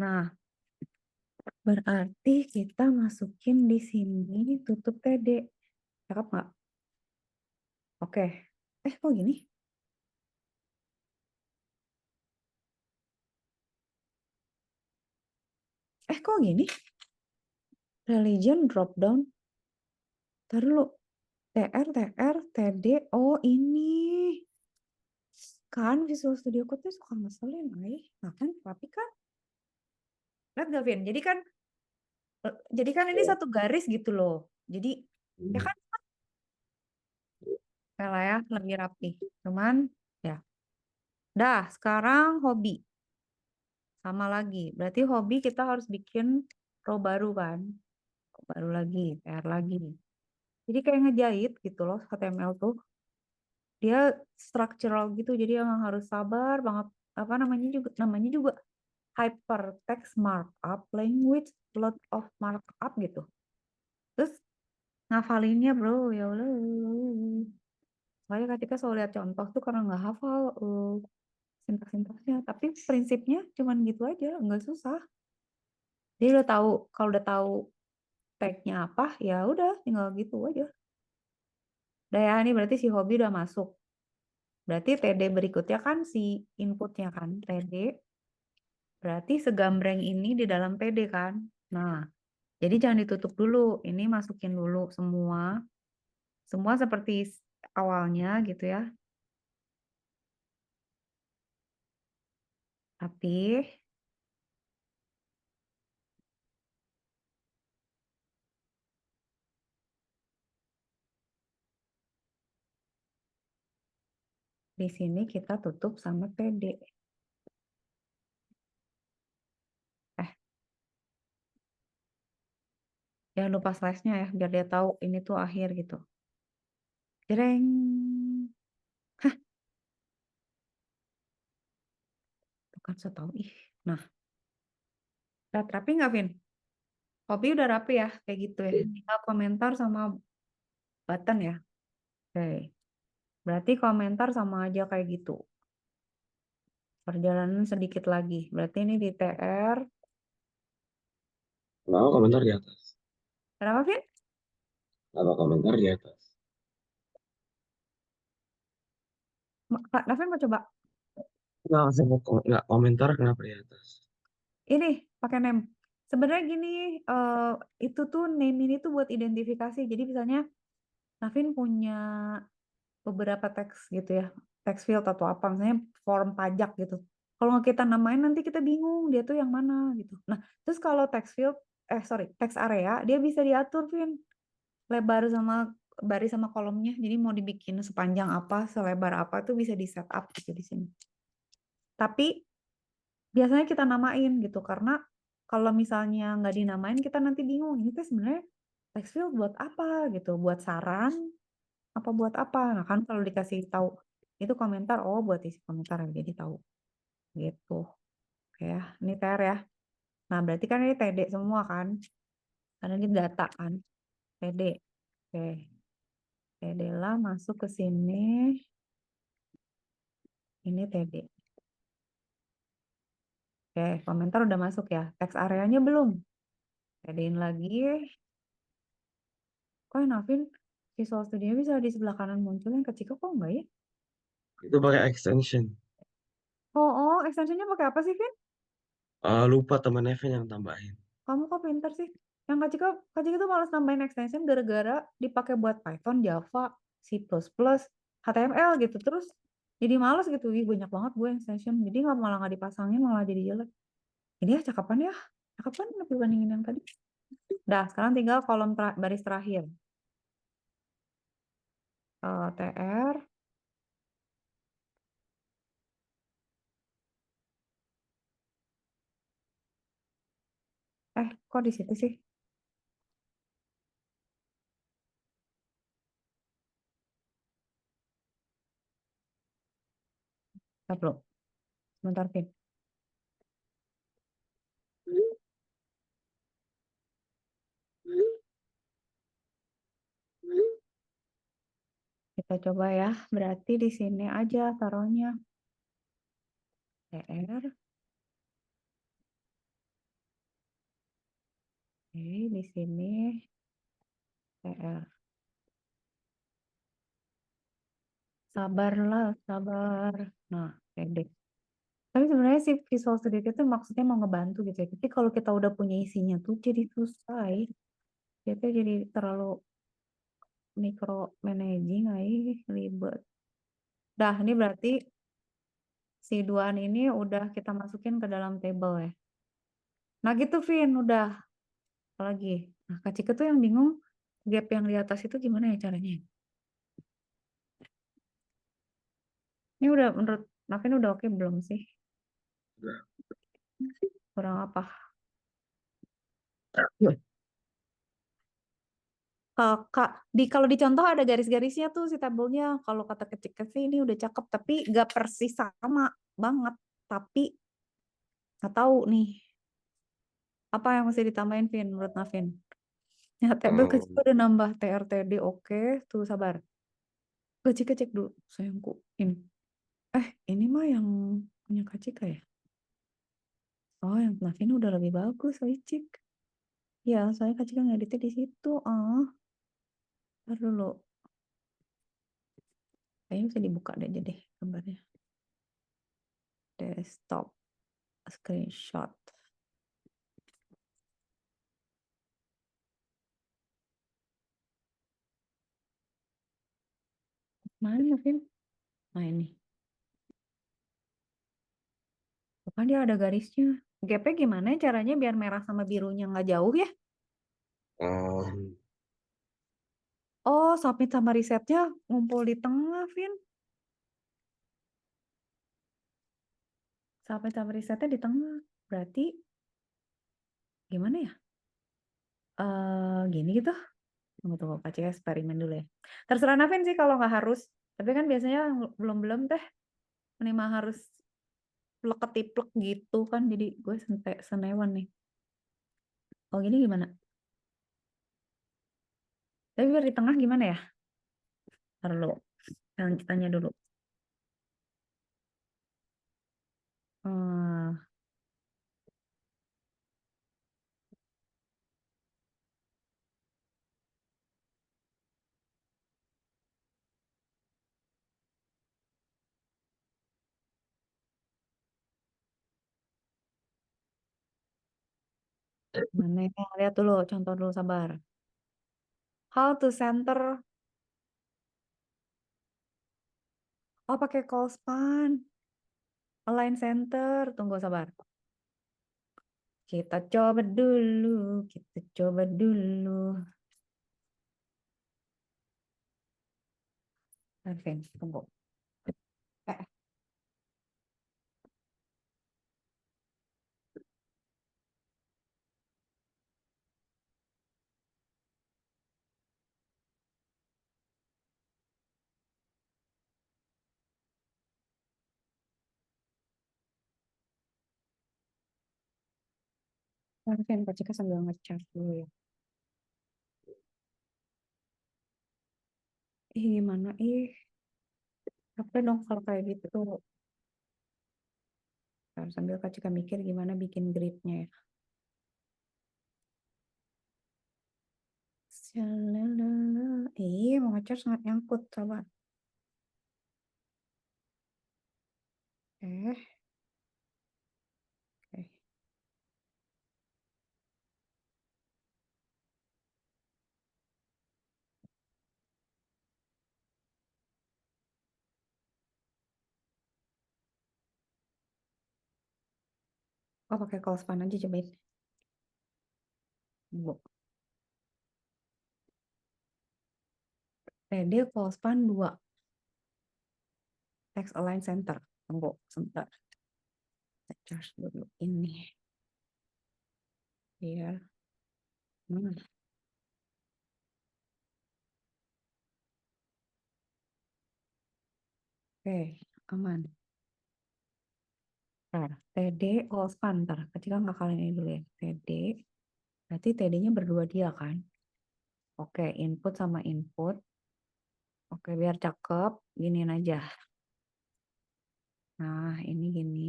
Nah, berarti kita masukin di sini tutup TD. Cakep nggak? Oke. Kok gini? Kok gini? Religion drop down. Taruh lu. TR, TD. Oh, ini. Kan Visual Studio Code tuh suka ngeselin, Nah kan, tapi kan. Lihat gak, Vin? Jadi kan ini satu garis gitu loh. Jadi, ya kan? Lah ya, lebih rapi. Cuman, ya. Dah, sekarang hobi. Sama lagi. Berarti hobi kita harus bikin row baru kan? Row baru lagi, PR lagi. Jadi kayak ngejahit gitu loh HTML tuh. Dia structural gitu, jadi emang harus sabar banget. Apa namanya juga hypertext markup language, lot of markup gitu. Terus ngafalinnya bro, ya Allah. Soalnya ketika selalu lihat contoh tuh karena nggak hafal sintaks-sintaksnya. Tapi prinsipnya cuman gitu aja, nggak susah. Dia udah tahu, kalau udah tahu tag-nya apa, ya udah tinggal gitu aja. Udah ya, ini berarti si hobi udah masuk. Berarti TD berikutnya kan si inputnya kan, TD. Berarti segambreng ini di dalam TD kan. Nah, jadi jangan ditutup dulu. Ini masukin dulu semua. Semua seperti awalnya gitu ya. Tapi di sini kita tutup sama TD. Jangan lupa slash-nya ya, biar dia tahu ini tuh akhir gitu. Jreng. Tuh kan so tahu. Nah, rapi nggak, Vin? Hobi udah rapi ya, kayak gitu ya. Tinggal komentar sama button ya. Oke. Berarti komentar sama aja kayak gitu. Perjalanan sedikit lagi. Berarti ini di TR. Kenapa komentar di atas? Kenapa, Vin? Kenapa komentar di atas? Kak Davin mau coba. Nggak komentar kenapa di atas? Ini pakai name. Sebenarnya gini, itu tuh name ini tuh buat identifikasi. Jadi misalnya Navin punya beberapa teks gitu ya, teks field atau apa, misalnya form pajak gitu. Kalau nggak kita namain nanti kita bingung dia tuh yang mana gitu. Nah, terus kalau teks field, sorry, teks area dia bisa diatur, Vin, lebar sama baris sama kolomnya. Jadi mau dibikin sepanjang apa, selebar apa tuh bisa di setup gitu di sini. Tapi biasanya kita namain gitu karena kalau misalnya nggak dinamain kita nanti bingung ini tuh sebenarnya text field buat apa gitu, buat saran apa buat apa. Nah kan kalau dikasih tahu itu komentar, oh buat isi komentar ya, jadi tahu gitu. Oke ya, ini TR ya. Nah berarti kan ini TD semua kan, karena ini data kan, TD. Oke, TD lah masuk ke sini, ini TD. Oke, komentar udah masuk ya, teks areanya belum. TD-in lagi. Kok yang Navin Visual Studio bisa di sebelah kanan muncul, yang kecil kok enggak ya? Itu pakai extension. Oh, extensionnya pakai apa sih, Vin? Lupa temen Evan yang tambahin. Kamu kok pinter sih? Yang Kak Cika tuh malas nambahin extension gara-gara dipakai buat Python, Java, C++, HTML gitu. Terus jadi males gitu. Ih, banyak banget gue extension. Jadi nggak malah nggak dipasangin, malah jadi jelek. Ini ya cakapan ya. Cakapan lebih bandingin yang tadi. Dah, sekarang tinggal kolom baris terakhir. TR. Kok di situ sih? Nggak perlu. Sebentar, Vin. Kita coba ya. Berarti di sini aja taruhnya. TR. Oke, di sini TR. Sabarlah, sabar. Nah, pede. Tapi sebenarnya si Visual Studio itu maksudnya mau ngebantu gitu ya. Tapi kalau kita udah punya isinya tuh jadi susah ya. Kita jadi terlalu micro managing, ribet. Dah, ini berarti si duaan ini udah kita masukin ke dalam table ya. Nah gitu, Vin, udah. Apalagi. Nah, Kak Cika tuh yang bingung gap yang di atas itu gimana ya caranya. Ini udah menurut Navin udah oke belum sih? Udah. Kurang apa? Kak, kalau dicontoh ada garis-garisnya tuh si tabelnya. Kalau kata kecil sih ini udah cakep, tapi gak persis sama banget. Tapi nggak tahu nih apa yang mesti ditambahin, Vin, menurut Navin. Ya, tabel kecil Um, udah nambah TRTD, oke. Tuh sabar. Kecil cek dulu, sayangku. Ini mah yang punya Kak Cika ya? Oh, yang Navin udah lebih bagus, Cik. Ya, saya Kak Cika ngeditnya di situ. Ntar dulu. Kayaknya bisa dibuka deh, jadi gambarnya. Desktop, screenshot. Mana, Vin? Nah, ini. Kan dia ada garisnya. Gapnya gimana ya caranya biar merah sama birunya nggak jauh ya? um, Oh, submit sama risetnya ngumpul di tengah, Vin. Submit sama risetnya di tengah. Berarti gimana ya? Gini gitu. Tunggu, Kak Cika eksperimen dulu ya. Terserah Navin sih kalau nggak harus. Tapi kan biasanya belum-belum teh. Ini mah harus plek-ketiplek gitu kan. Jadi gue senewan nih. Oh, gini gimana? Tapi biar di tengah gimana ya? Ntar dulu. Tanya dulu. Hmm, Mana ya? Lihat dulu, contoh dulu, sabar. How to center Oh, pakai Callspan. Align center. Tunggu sabar. Kita coba dulu. Kita coba dulu. Arvin, tunggu. Eh, Arvin, Kak Cika sambil ngechat dulu ya. Ih, gimana? Ih, apa dong kalau kayak gitu? Ntar sambil Kak Cika mikir gimana bikin gridnya ya. Shalalala. Ih, mau ngechat sangat nyangkut, sabar. Eh, oke. Oh, pakai Callspan aja cobain. Bu. PD Callspan 2. Text Align Center. Tunggu, sebentar. Saya charge dulu ini. Biar. Hmm, oke, aman. Ntar, TD Callspan. Ntar, ketika ngakalin ini dulu ya. TD. Berarti TD-nya berdua dia kan? Oke, input sama input. Oke, biar cakep. Giniin aja. Nah, ini gini.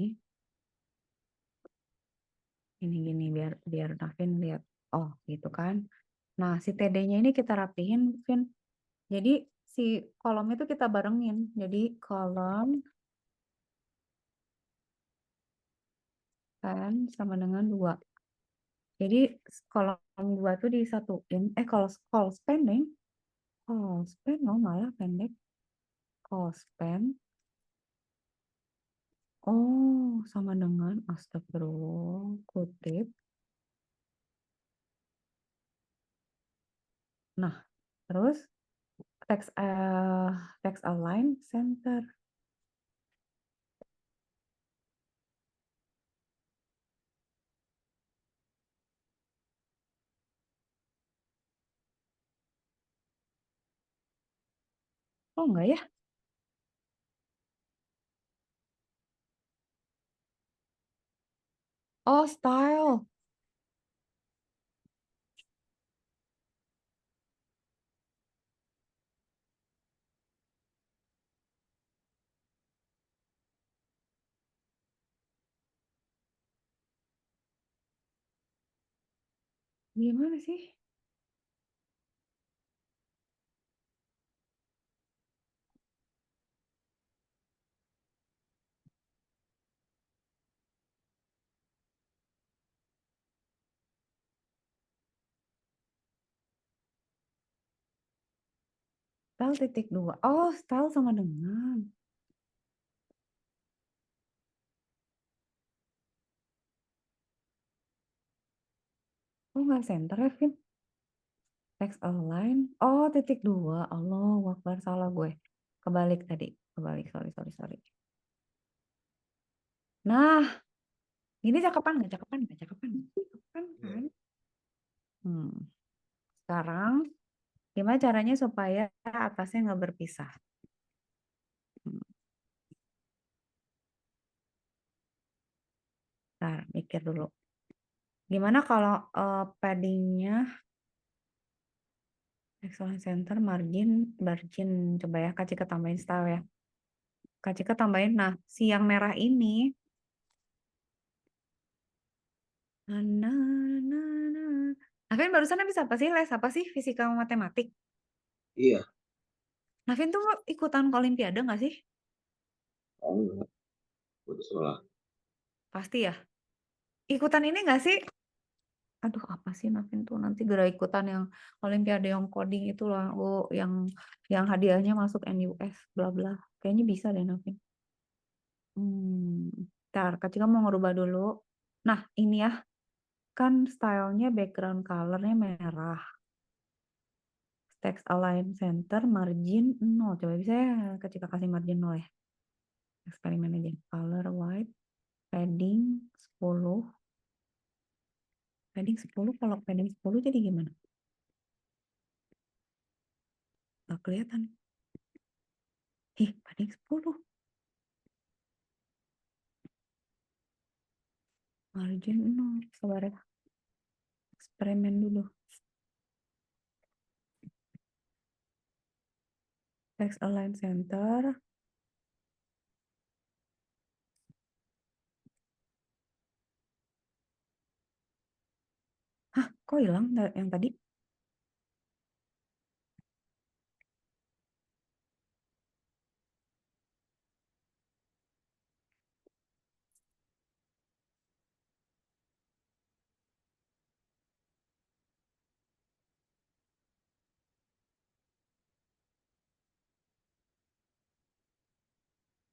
Ini gini, biar Navin lihat. Oh, gitu kan. Nah, si TD-nya ini kita rapihin, Vin. Jadi, si kolom itu kita barengin. Jadi, kolom kan sama dengan 2. Jadi, kolom 2 tuh disatuin. Kalau call spending, call spend oh, malah pendek. Call spend. Oh, sama dengan astagfirullah, kutip. Nah, terus text align center. Oh, enggak ya? Oh, style. Gimana sih? Style titik 2. Oh, style sama dengan. Oh, enggak center ya, Vin? Text align. Oh, titik 2. Allah, wakbar salah gue. Kebalik tadi. Kebalik, sorry, sorry, sorry. Nah, ini cakepan nggak? Cakepan nggak? Cakepan? Cakepan kan? Hmm. Sekarang, gimana caranya supaya atasnya nggak berpisah? Hmm. Ntar, mikir dulu. Gimana kalau paddingnya excellent center, margin, coba ya, Kak Cika tambahin style ya. Kak Cika tambahin, nah, si yang merah ini, nah, nah, nah, nah. Navin barusan habis apa sih? Les apa sih? Fisika sama matematik. Iya. Navin tuh ikutan ke Olimpiade nggak sih? Oh, enggak. Putus sekolah. Pasti ya. Ikutan ini nggak sih? Aduh, apa sih Navin tuh nanti gara ikutan yang Olimpiade yang coding itu loh, oh, yang hadiahnya masuk NUS bla bla. Kayaknya bisa deh Navin. Ntar Kak Cika mau ngerubah dulu. Nah, ini ya, kan stylenya background colornya merah. Text align center, margin 0. Coba bisa ya Kak Cika kasih margin 0 ya. Eksperimen aja. Color white, padding 10. Padding 10, kalau padding 10 jadi gimana? Gak kelihatan. Padding 10. Margin 0. Sabar ya. Eksperimen dulu. Text align center. Hah, kok hilang yang tadi?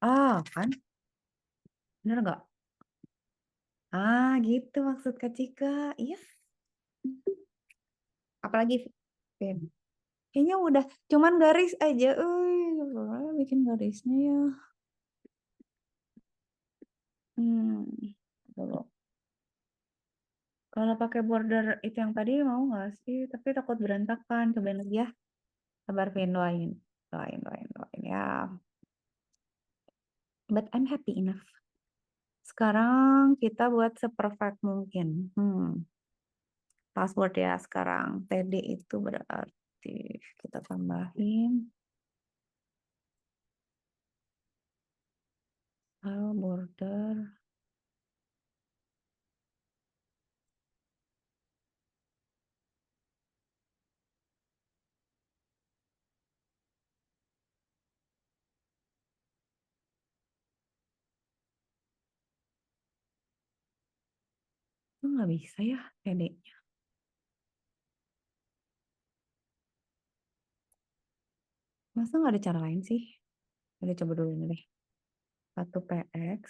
Ah, kan? Bener nggak? Ah, gitu maksud Kak Cika. Iya. Apalagi, Vin? Kayaknya udah. Cuman garis aja. Bikin garisnya ya. Hmm. Dulu. Kalau pakai border itu yang tadi mau nggak sih? Tapi takut berantakan. Cobain lagi ya. Sabar, Vin. Doain. Doain, doain, doain ya. But I'm happy enough. Sekarang kita buat seperfect mungkin. Password ya sekarang. TD itu berarti kita tambahin border. Itu nggak bisa ya TD-nya. Masa nggak ada cara lain sih? Kita coba dulu ini deh. 1px.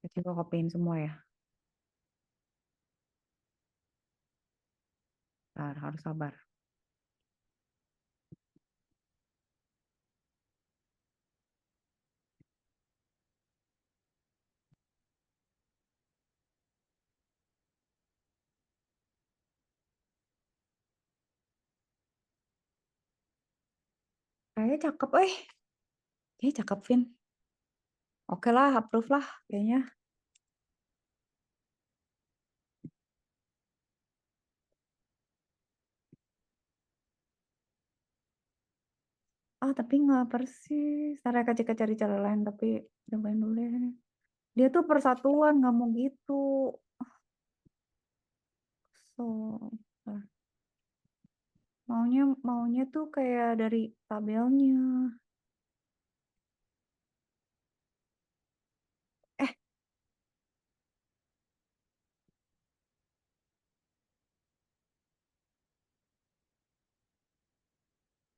Kita coba copyin semua ya. Ntar, harus sabar. Kayaknya cakep, Kayaknya cakep, Vin. Oke lah, approve lah kayaknya. Ah, tapi nggak persis. Ntar ya Kak Cika cari cara lain, tapi cobain dulu ya. Dia tuh persatuan, nggak mau gitu. So, maunya maunya tuh kayak dari tabelnya. Eh,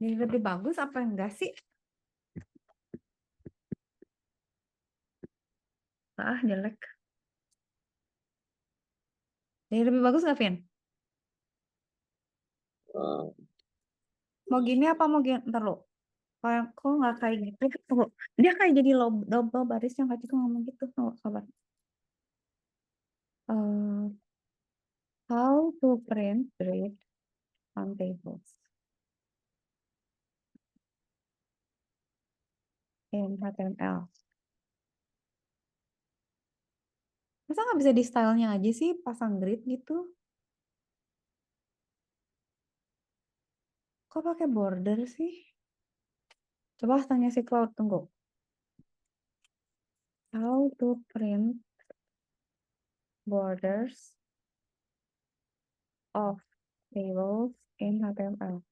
jadi lebih bagus apa enggak sih? Ah, jelek. Jadi lebih bagus nggak, Vin? Eh, Mau gini apa mau gini? Ntar lo. Kayak kok nggak kayak gitu? Tunggu. Dia kayak jadi double baris yang kayak itu ngomong gitu. Tunggu, sabar. Eh, how to print grid on tables in HTML. Masa nggak bisa di stylenya aja sih pasang grid gitu? Kok pakai border sih? Coba tanya si Cloud, tunggu. How to print borders of tables in HTML.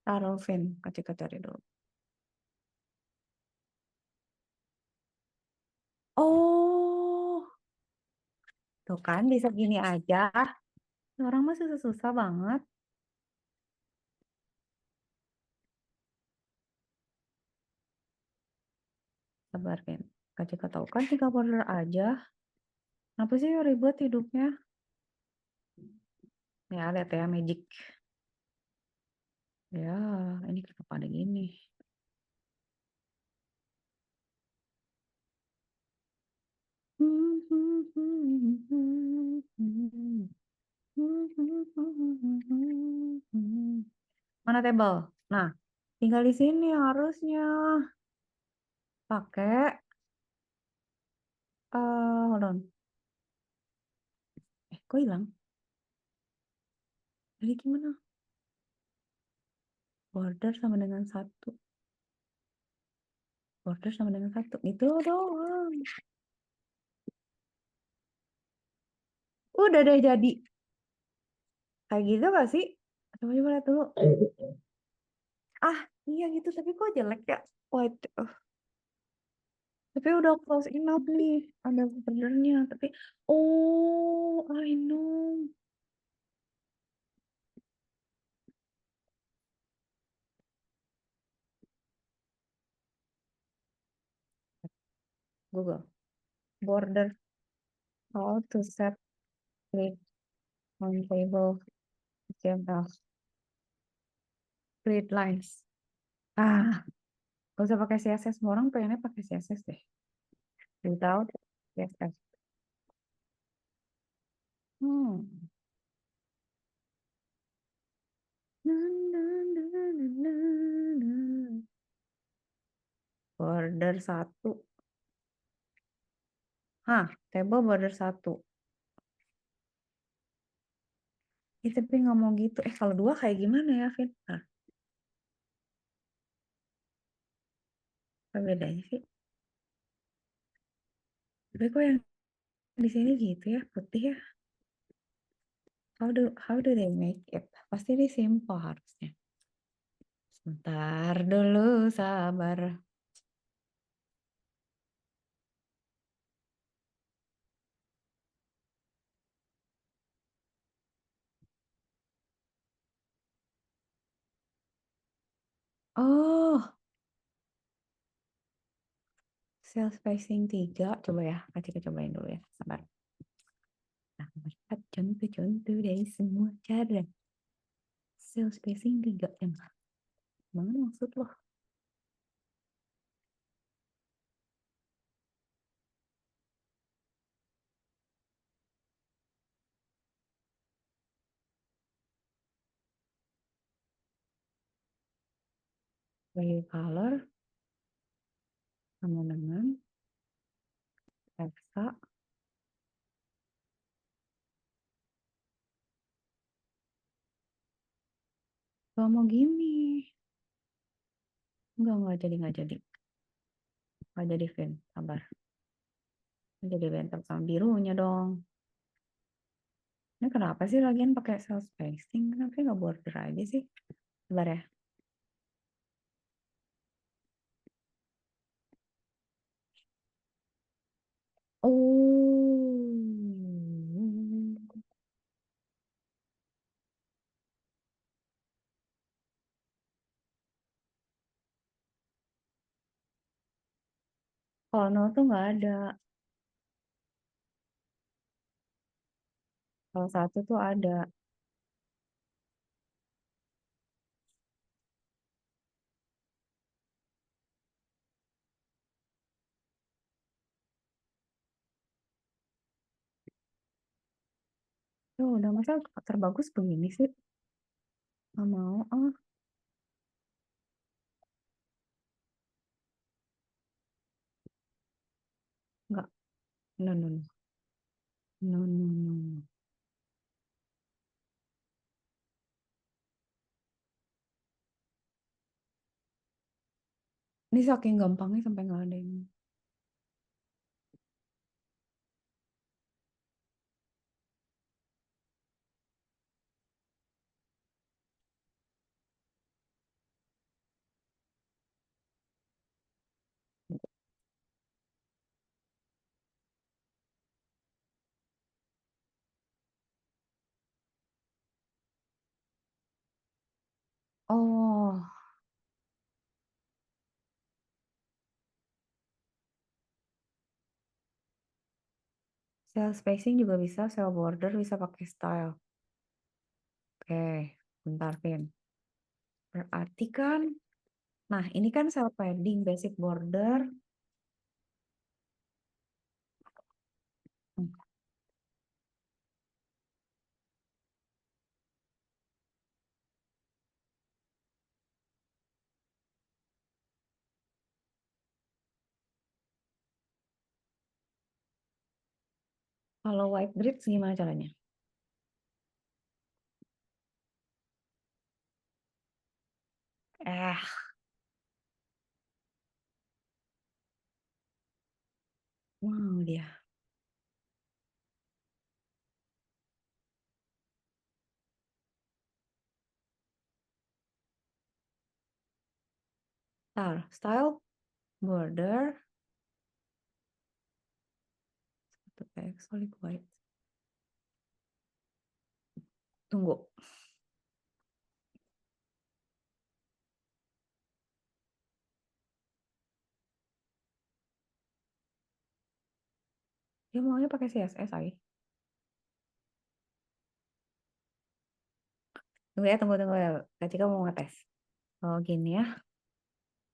Taruh Vin, kita cari dulu. Oh, tuh kan bisa gini aja. Orang mah susah-susah banget. Sabar Vin. Kak tahu kan tinggal border aja. Apa sih ribet hidupnya? Ya, lihat ya magic. Ya, ini kenapa ada gini? Mana table? Nah, tinggal di sini harusnya pakai hold on. Kok hilang? Jadi gimana? Border sama dengan satu. Border sama dengan satu. Itu doang. Udah deh jadi. Kayak gitu gak sih? Coba lihat dulu. Ah, iya gitu. Tapi kok jelek ya? Waduh. Tapi udah close enough nih. Ada bordernya. Tapi, oh, I know. Google. Border. How to set grid on table. HTML. Grid lines. Ah, gak usah pakai CSS. Semua orang pengennya pakai CSS deh. Without CSS. Hmm. Na, na, na, na, na, na. Border satu. Hah, table border satu. Tapi nggak mau gitu. Kalau dua kayak gimana ya, Fit? Nah, apa bedanya sih? Tapi kok yang di sini gitu ya, putih ya? How do they make it? Pasti ini simple harusnya. Sebentar dulu, sabar. Oh, cell spacing 3. Coba ya, kita cobain dulu ya. Sabar. Nah, lihat contoh-contoh dari semua cara. Cell spacing 3. Mana maksud lo? Value color sama dengan texa. Kalau mau gini. Enggak jadi, nggak jadi. Nggak jadi, Vin. Sabar. Nggak jadi bentuk sama birunya dong. Ini kenapa sih lagian pakai cell spacing? Kenapa nggak border aja sih? Sabar ya. Oh. Kalau no tuh nggak ada. Kalau satu tuh ada. Tuh, udah masa terbagus begini sih. Nggak mau. Ah, nggak. No, no, no. No, no, no, no. Ini saking gampangnya sampai nggak ada yang. Oh, cell spacing juga bisa, cell border bisa pakai style. Oke, bentar, Vin. Berarti kan, nah ini kan cell padding, basic border. Hmm, Kalau white grid gimana caranya? Eh, wow dia. Ntar, style border, X solid white. Tunggu, dia maunya pakai CSS, ay. Tunggu ya, tunggu ya. Kak Cika mau ngetes. Oh gini ya,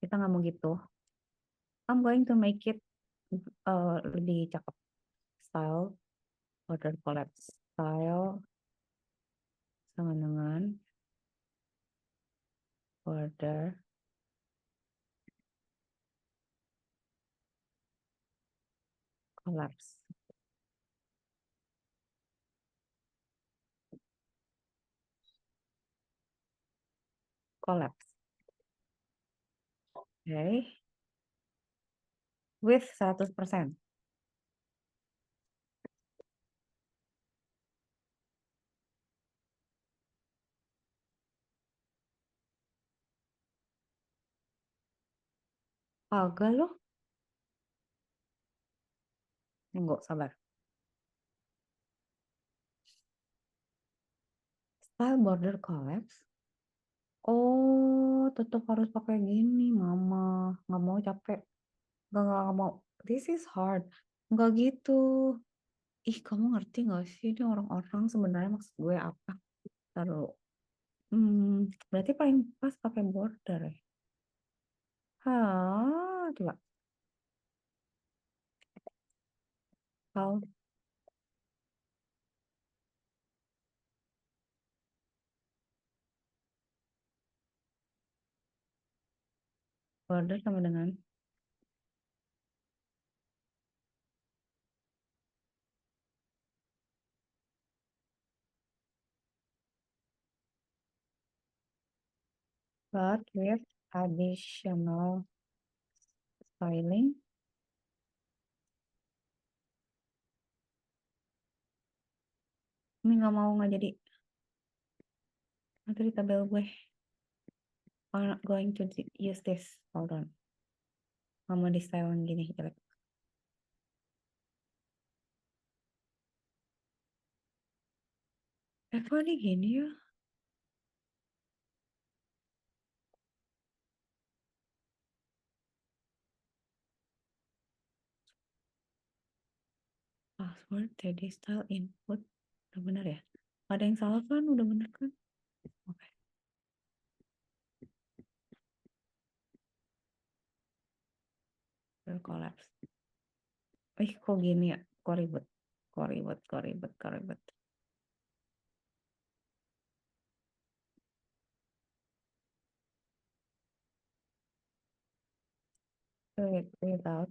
kita nggak mau gitu. I'm going to make it lebih cakep. Style, border collapse. Style sama dengan border collapse. Collapse. Oke. Okay. With 100%. Agak loh. Tunggu, sabar. Style border collapse. Oh, tetap harus pakai gini, Mama. Nggak mau capek. Nggak mau. This is hard. Nggak gitu. Ih, kamu ngerti nggak sih ini orang-orang sebenarnya maksud gue apa? Taruh. Berarti paling pas pakai border ya. Hah, coba. Kalau border sama dengan but with additional styling. Ini nggak mau nggak jadi. Nanti di tabel gue. I'm not going to use this. Hold on. Nggak mau di styling gini jelek. Kok ini gini ya? Password, tadi style, input. Udah bener ya? Ada yang salah kan? Udah bener kan? Oke. Udah collapse. Kok gini ya? Kok ribet? Kok ribet? Kok ribet? Kok ribet? Without.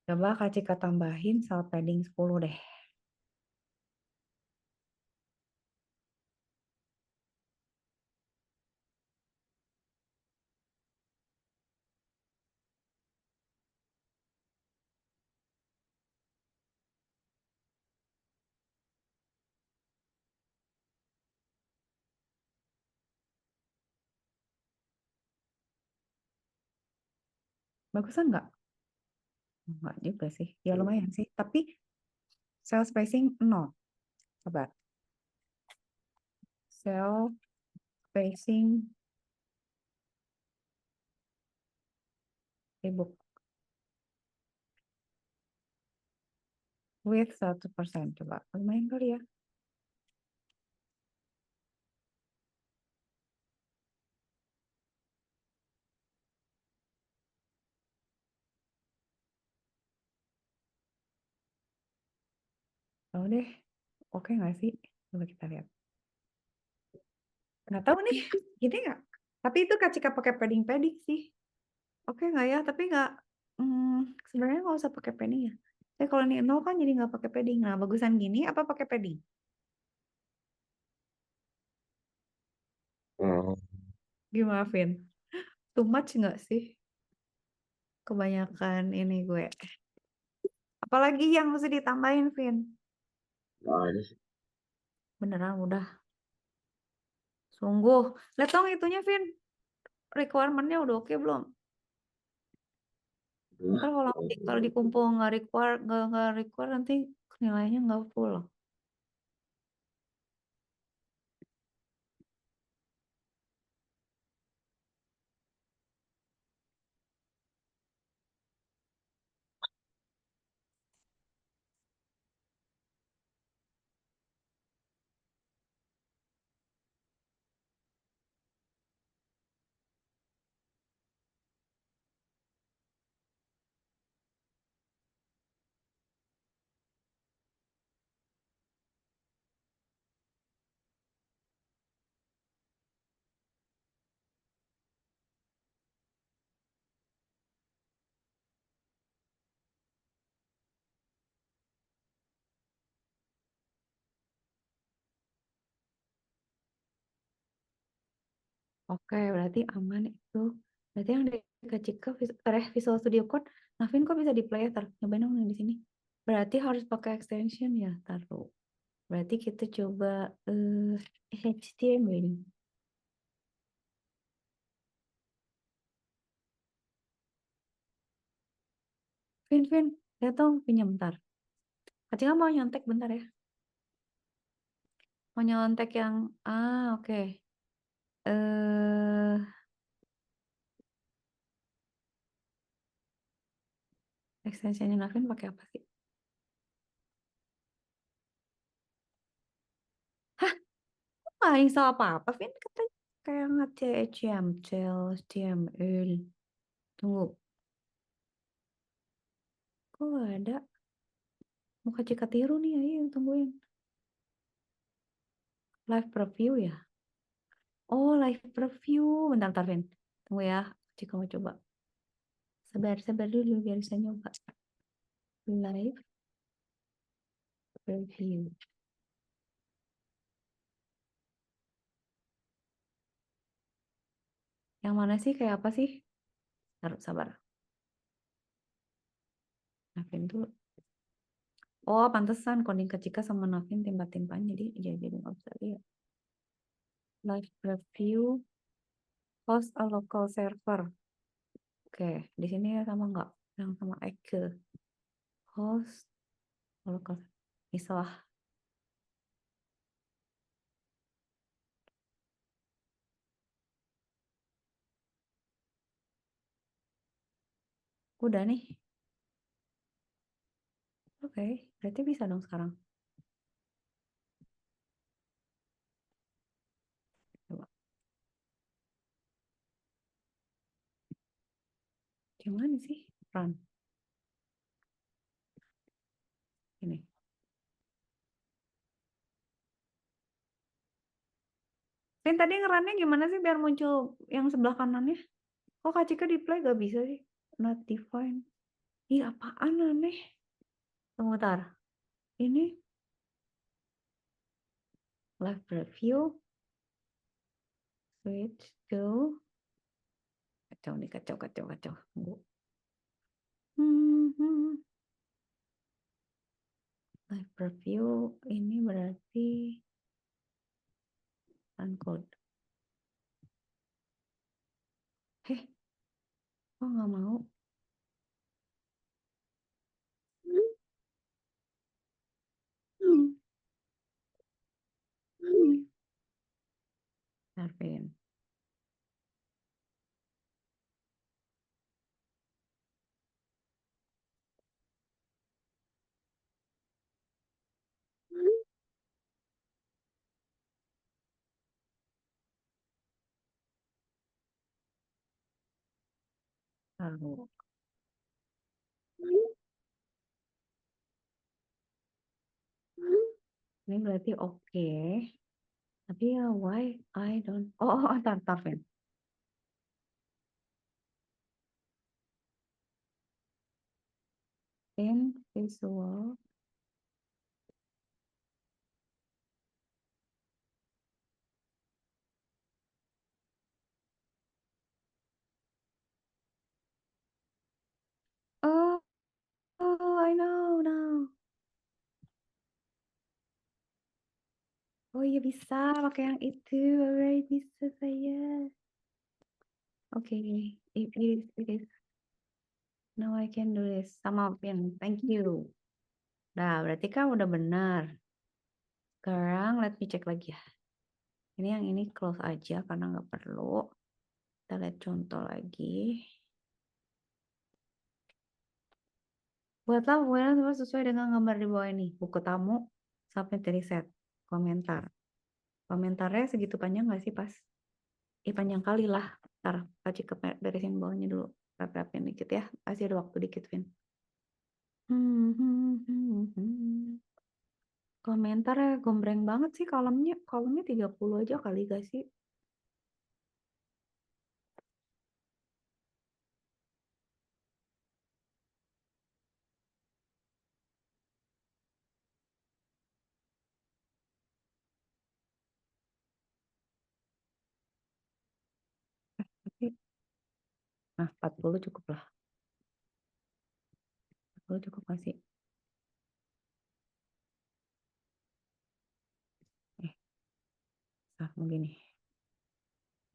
Coba Kak Cika tambahin sel padding 10 deh. Bagusan nggak? Nggak juga sih. Ya lumayan sih. Tapi cell spacing 0. Coba. Cell spacing sibuk with 1%. Coba. Lumayan kali ya. Tahu deh. Oke nggak sih? Coba kita lihat. Nggak tahu nih. Gini nggak? Tapi itu Kak Cika pakai padding-padding sih. Oke nggak ya? Tapi nggak. Sebenarnya nggak usah pakai padding ya. Tapi kalau ini 0 kan jadi nggak pakai padding. Nah, bagusan gini apa pakai padding? Oh, Gimana, Vin? Too much nggak sih? Kebanyakan ini gue. Apalagi yang mesti ditambahin, Vin? nggak ada sih. Beneran udah. Sungguh. Lihat dong itunya, Vin. Requirement-nya udah oke belum? Udah. Ntar kalau dikumpul nggak require nanti nilainya nggak full loh. Oke, berarti aman itu. Berarti yang dikasih ke Visual Studio Code, Navin kok bisa di Playter? Nyobain dong yang di sini. Berarti harus pakai extension ya, taruh. Berarti kita coba HTML. Vin, lihat dong, pinjam bentar. Kacil mau nyontek bentar ya. Mau nyontek yang, oke. Eh, extensionnya Navin pakai apa sih? Hah, nggak install apa-apa, Vin? Katanya kayak nge-HTML, HTML. Tunggu, kok nggak ada? Muka Cika tiru nih, ayo tungguin. Live preview ya? Oh, live preview. Bentar, Vin. Tunggu ya, Cika mau coba. Sabar dulu biar bisa nyoba. Live preview. Yang mana sih? Kayak apa sih? Taruh, sabar. Navin tuh. Oh, pantesan coding ke Cika sama Navin timpa-timpaan. Jadi nggak bisa lihat. Live preview. Host a local server. Oke, di sini ya sama nggak? Yang sama Eke. Host a local. Bisa. Udah nih. Oke, berarti bisa dong sekarang. Gimana sih? Run. Ini. Vin tadi ngerannya gimana sih biar muncul yang sebelah kanannya? Kok Kak Cika di play gak bisa sih? Not defined. Ih, apaan aneh? Tunggu bentar. Ini live preview. Switch to. Kacau nih, kacau. Tunggu. Live preview ini berarti uncode. Heh, kok nggak mau? Darwin. Lalu. Ini berarti oke. Tapi ya why I don't. Antar Vin. In visual. Oh, I know now. Oh iya bisa pakai yang itu. Alright, bisa saya. Oke, it is. Now I can do this. Sama Vin. Thank you. Nah, berarti kan udah benar. Sekarang let me check lagi ya. Ini yang ini close aja karena nggak perlu. Kita lihat contoh lagi. Buatlah pembuatan semua sesuai dengan gambar di bawah ini. Buku tamu, submit reset, komentar. Komentarnya segitu panjang nggak sih pas? Panjang kali lah. Ntar Kak Cika beresin bawahnya dulu. Rapi-rapiin dikit ya. Masih ada waktu dikit, Vin. Komentarnya gombreng banget sih kolomnya. Kolomnya 30 aja kali gak sih? Tapi, nah 40 cukup lah. 40 cukup gak sih? Begini.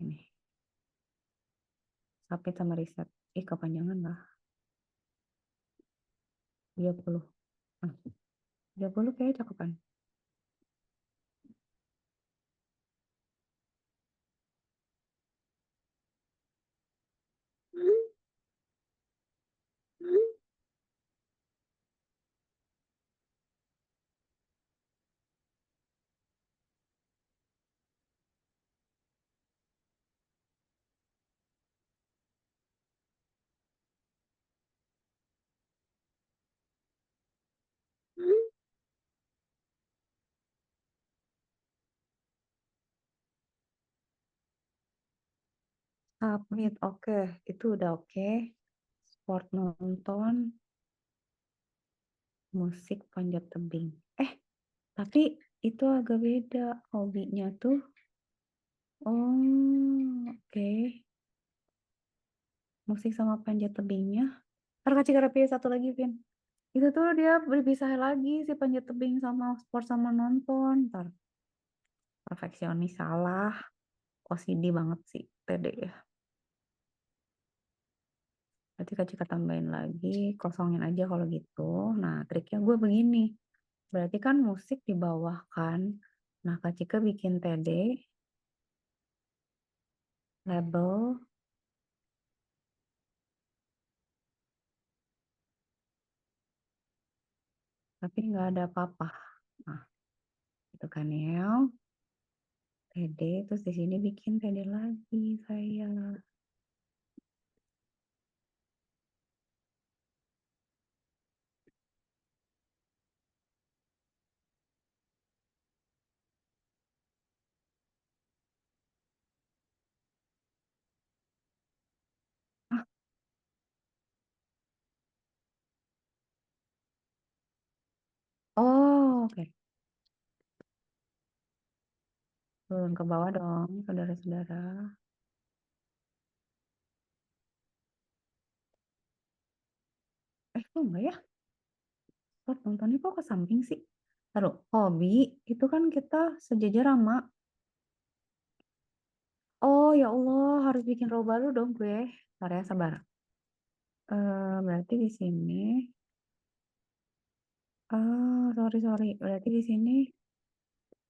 Ini. Submit sama reset. Kepanjangan lah. 30. 30 kayaknya cakupan. Submit, oke. Itu udah oke. Sport nonton, musik panjat tebing. Tapi itu agak beda. Hobinya tuh. Oh, oke. Musik sama panjat tebingnya. Ntar kasih terapi satu lagi, Vin. Itu tuh dia berpisah lagi si panjat tebing sama sport sama nonton. Ntar perfeksionis salah. OCD banget sih, pede ya. Berarti Kak Cika tambahin lagi, kosongin aja kalau gitu. Nah, triknya gue begini. Berarti kan musik di bawah kan. Nah, Kak Cika bikin TD, label, tapi nggak ada apa-apa. Nah, itu kan ya. TD, terus di sini bikin TD lagi saya. Oke, turun ke bawah dong, saudara-saudara. Kok enggak ya? Kok nontonnya kok ke samping sih? Taruh, hobi itu kan kita sejajar sama. Oh ya Allah, harus bikin row baru dong gue. Bentar ya, sabar. Berarti di sini. Sorry sorry. Berarti di sini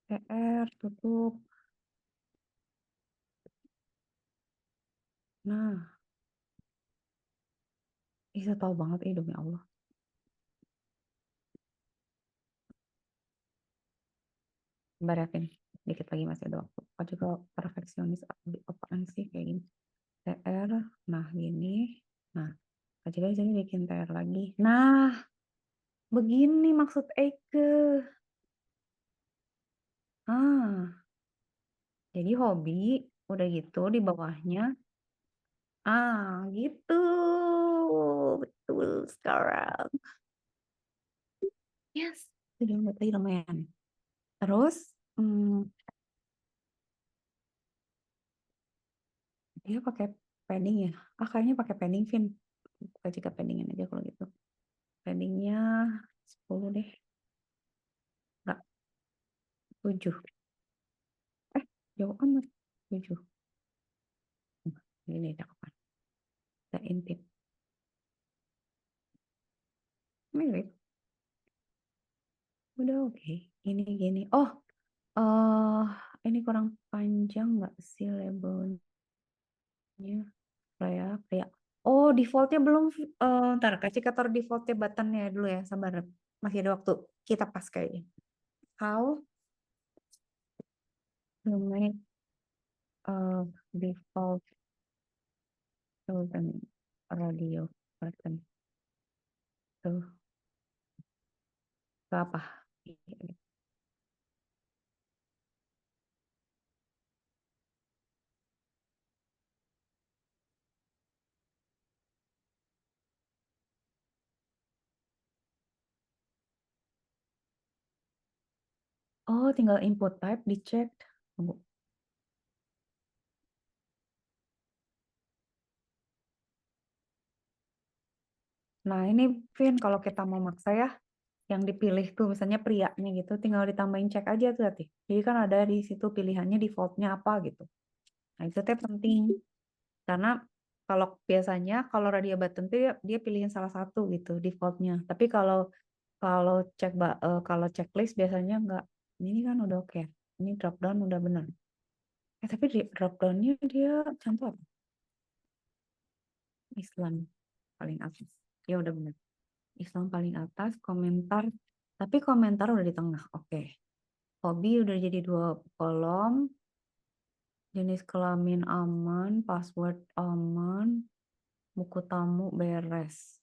PR tutup. Nah, bisa tahu banget demi Allah. Sabar ya, Vin. Dikit lagi masih ada waktu. Aku juga perfeksionis apaan sih kayak gini. TR, nah gini. Nah, aku juga di sini bikin TR lagi. Nah, begini maksud Eike. Ah, jadi hobi, udah gitu di bawahnya. Gitu. Betul sekarang. Yes. Sudah tadi lumayan. Terus, hmm, dia pakai padding ya. Kayaknya pakai padding, Vin. Buka jika paddingin aja kalau gitu. Paddingnya 10 deh. Enggak, 7. Jauh amat. 7. Ini cakupan. Kita intip. Mirip. Udah oke. Ini gini. Oh, eh ini kurang panjang nggak sih labelnya? Kayak, kayak. Oh, defaultnya belum. Ntar kasih kator defaultnya buttonnya dulu ya. Sabar. Masih ada waktu. Kita pas kayaknya. How to make a default children radio button. Tuh, ke apa? Oh, tinggal input type dicek. Tunggu. Nah, ini Vin, kalau kita mau maksa ya, yang dipilih tuh misalnya prianya gitu, tinggal ditambahin cek aja tuh hati. Jadi kan ada di situ pilihannya defaultnya apa gitu. Nah, itu teh penting. Karena kalau biasanya kalau radio button tuh dia pilihin salah satu gitu defaultnya. Tapi kalau kalau kalau checklist biasanya enggak. Ini kan udah oke. Ini drop down udah bener. Tapi di drop downnya dia contoh apa? Islam paling atas. Ya udah bener. Islam paling atas, komentar. Tapi komentar udah di tengah. Oke. Hobi udah jadi 2 kolom. Jenis kelamin aman, password aman, buku tamu beres.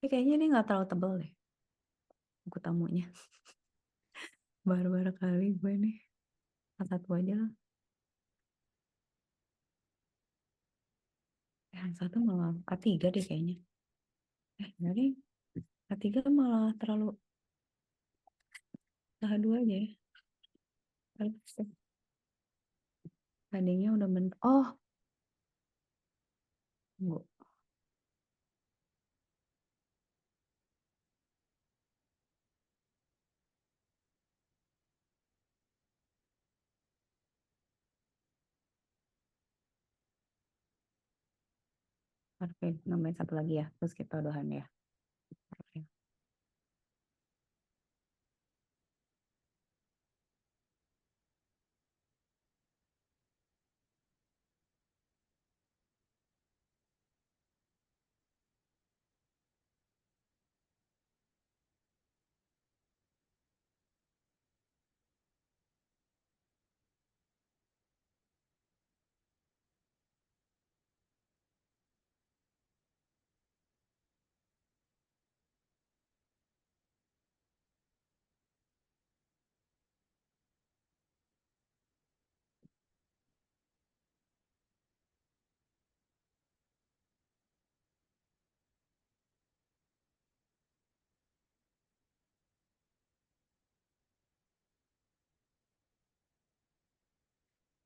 Tapi kayaknya ini nggak terlalu tebel deh buku tamunya. Baru-baru kali gue nih. Satu aja lah. Yang satu malah A3 deh kayaknya. Jadi A3 malah terlalu A2 aja ya. Tadinya udah oh, tunggu. Oke, nambahin satu lagi ya. Terus kita udahan ya. Oke.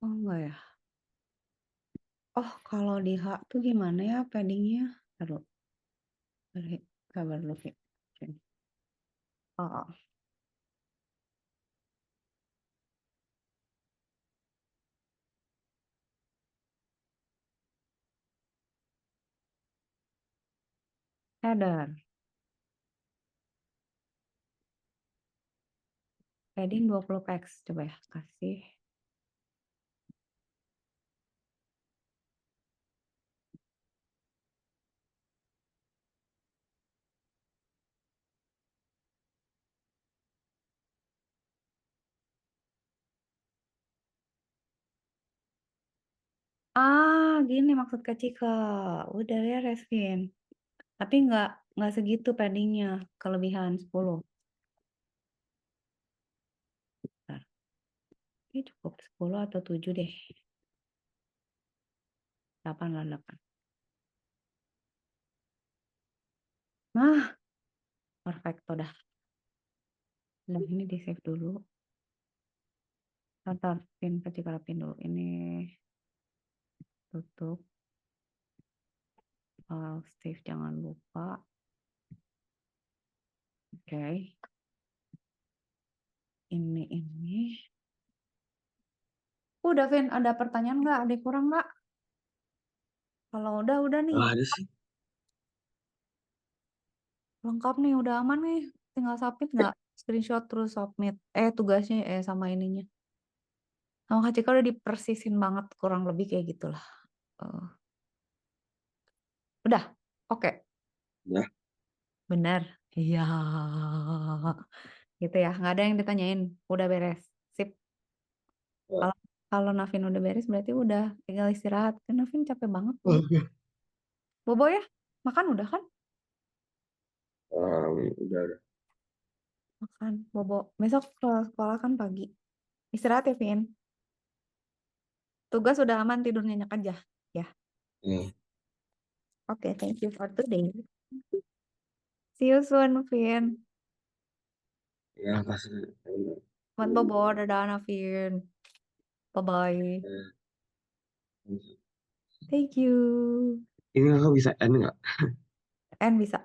Oh enggak ya? Oh kalau di H tuh gimana ya paddingnya? Taruh, sabar dulu Vi. Oke. Oh, header. Padding 20 px. Coba ya, kasih. Ah, gini maksud Kak Cika. Udah ya Resvin. Tapi nggak segitu paddingnya. Kelebihan 10. Bentar. Ini cukup 10 atau 7 deh. 8 lah 8. Nah, perfecto dah. Nah, ini di save dulu. Ntar pin Kak Cika rapin dulu. Ini tutup. Save jangan lupa. Oke. Ini. Udah, Vin. Ada pertanyaan nggak? Ada kurang nggak? Kalau udah nih. Nggak ada sih. Lengkap nih, udah aman nih. Tinggal submit nggak? Screenshot terus submit. Tugasnya sama ininya. Sama Kak Cika udah dipersisin banget. Kurang lebih kayak gitulah. Eh, udah. Oke. Udah. Benar. Iya. Gitu ya. Nggak ada yang ditanyain. Udah beres. Sip. Oh, Kalau kalau Navin udah beres berarti udah tinggal istirahat. Kan Navin capek banget tuh. oke. Bobo ya? Makan udah kan? Udah. Makan. Bobo. Besok ke sekolah kan pagi. Istirahat ya, Vin. Tugas udah aman, tidur nyenyak aja. Ya. Hmm. Oke, thank you for today. See you soon, Vin. Ya, pasti. Selamat bobo, dadah, Navin. Bye-bye. Thank you. Ini kakak bisa end nggak? And bisa.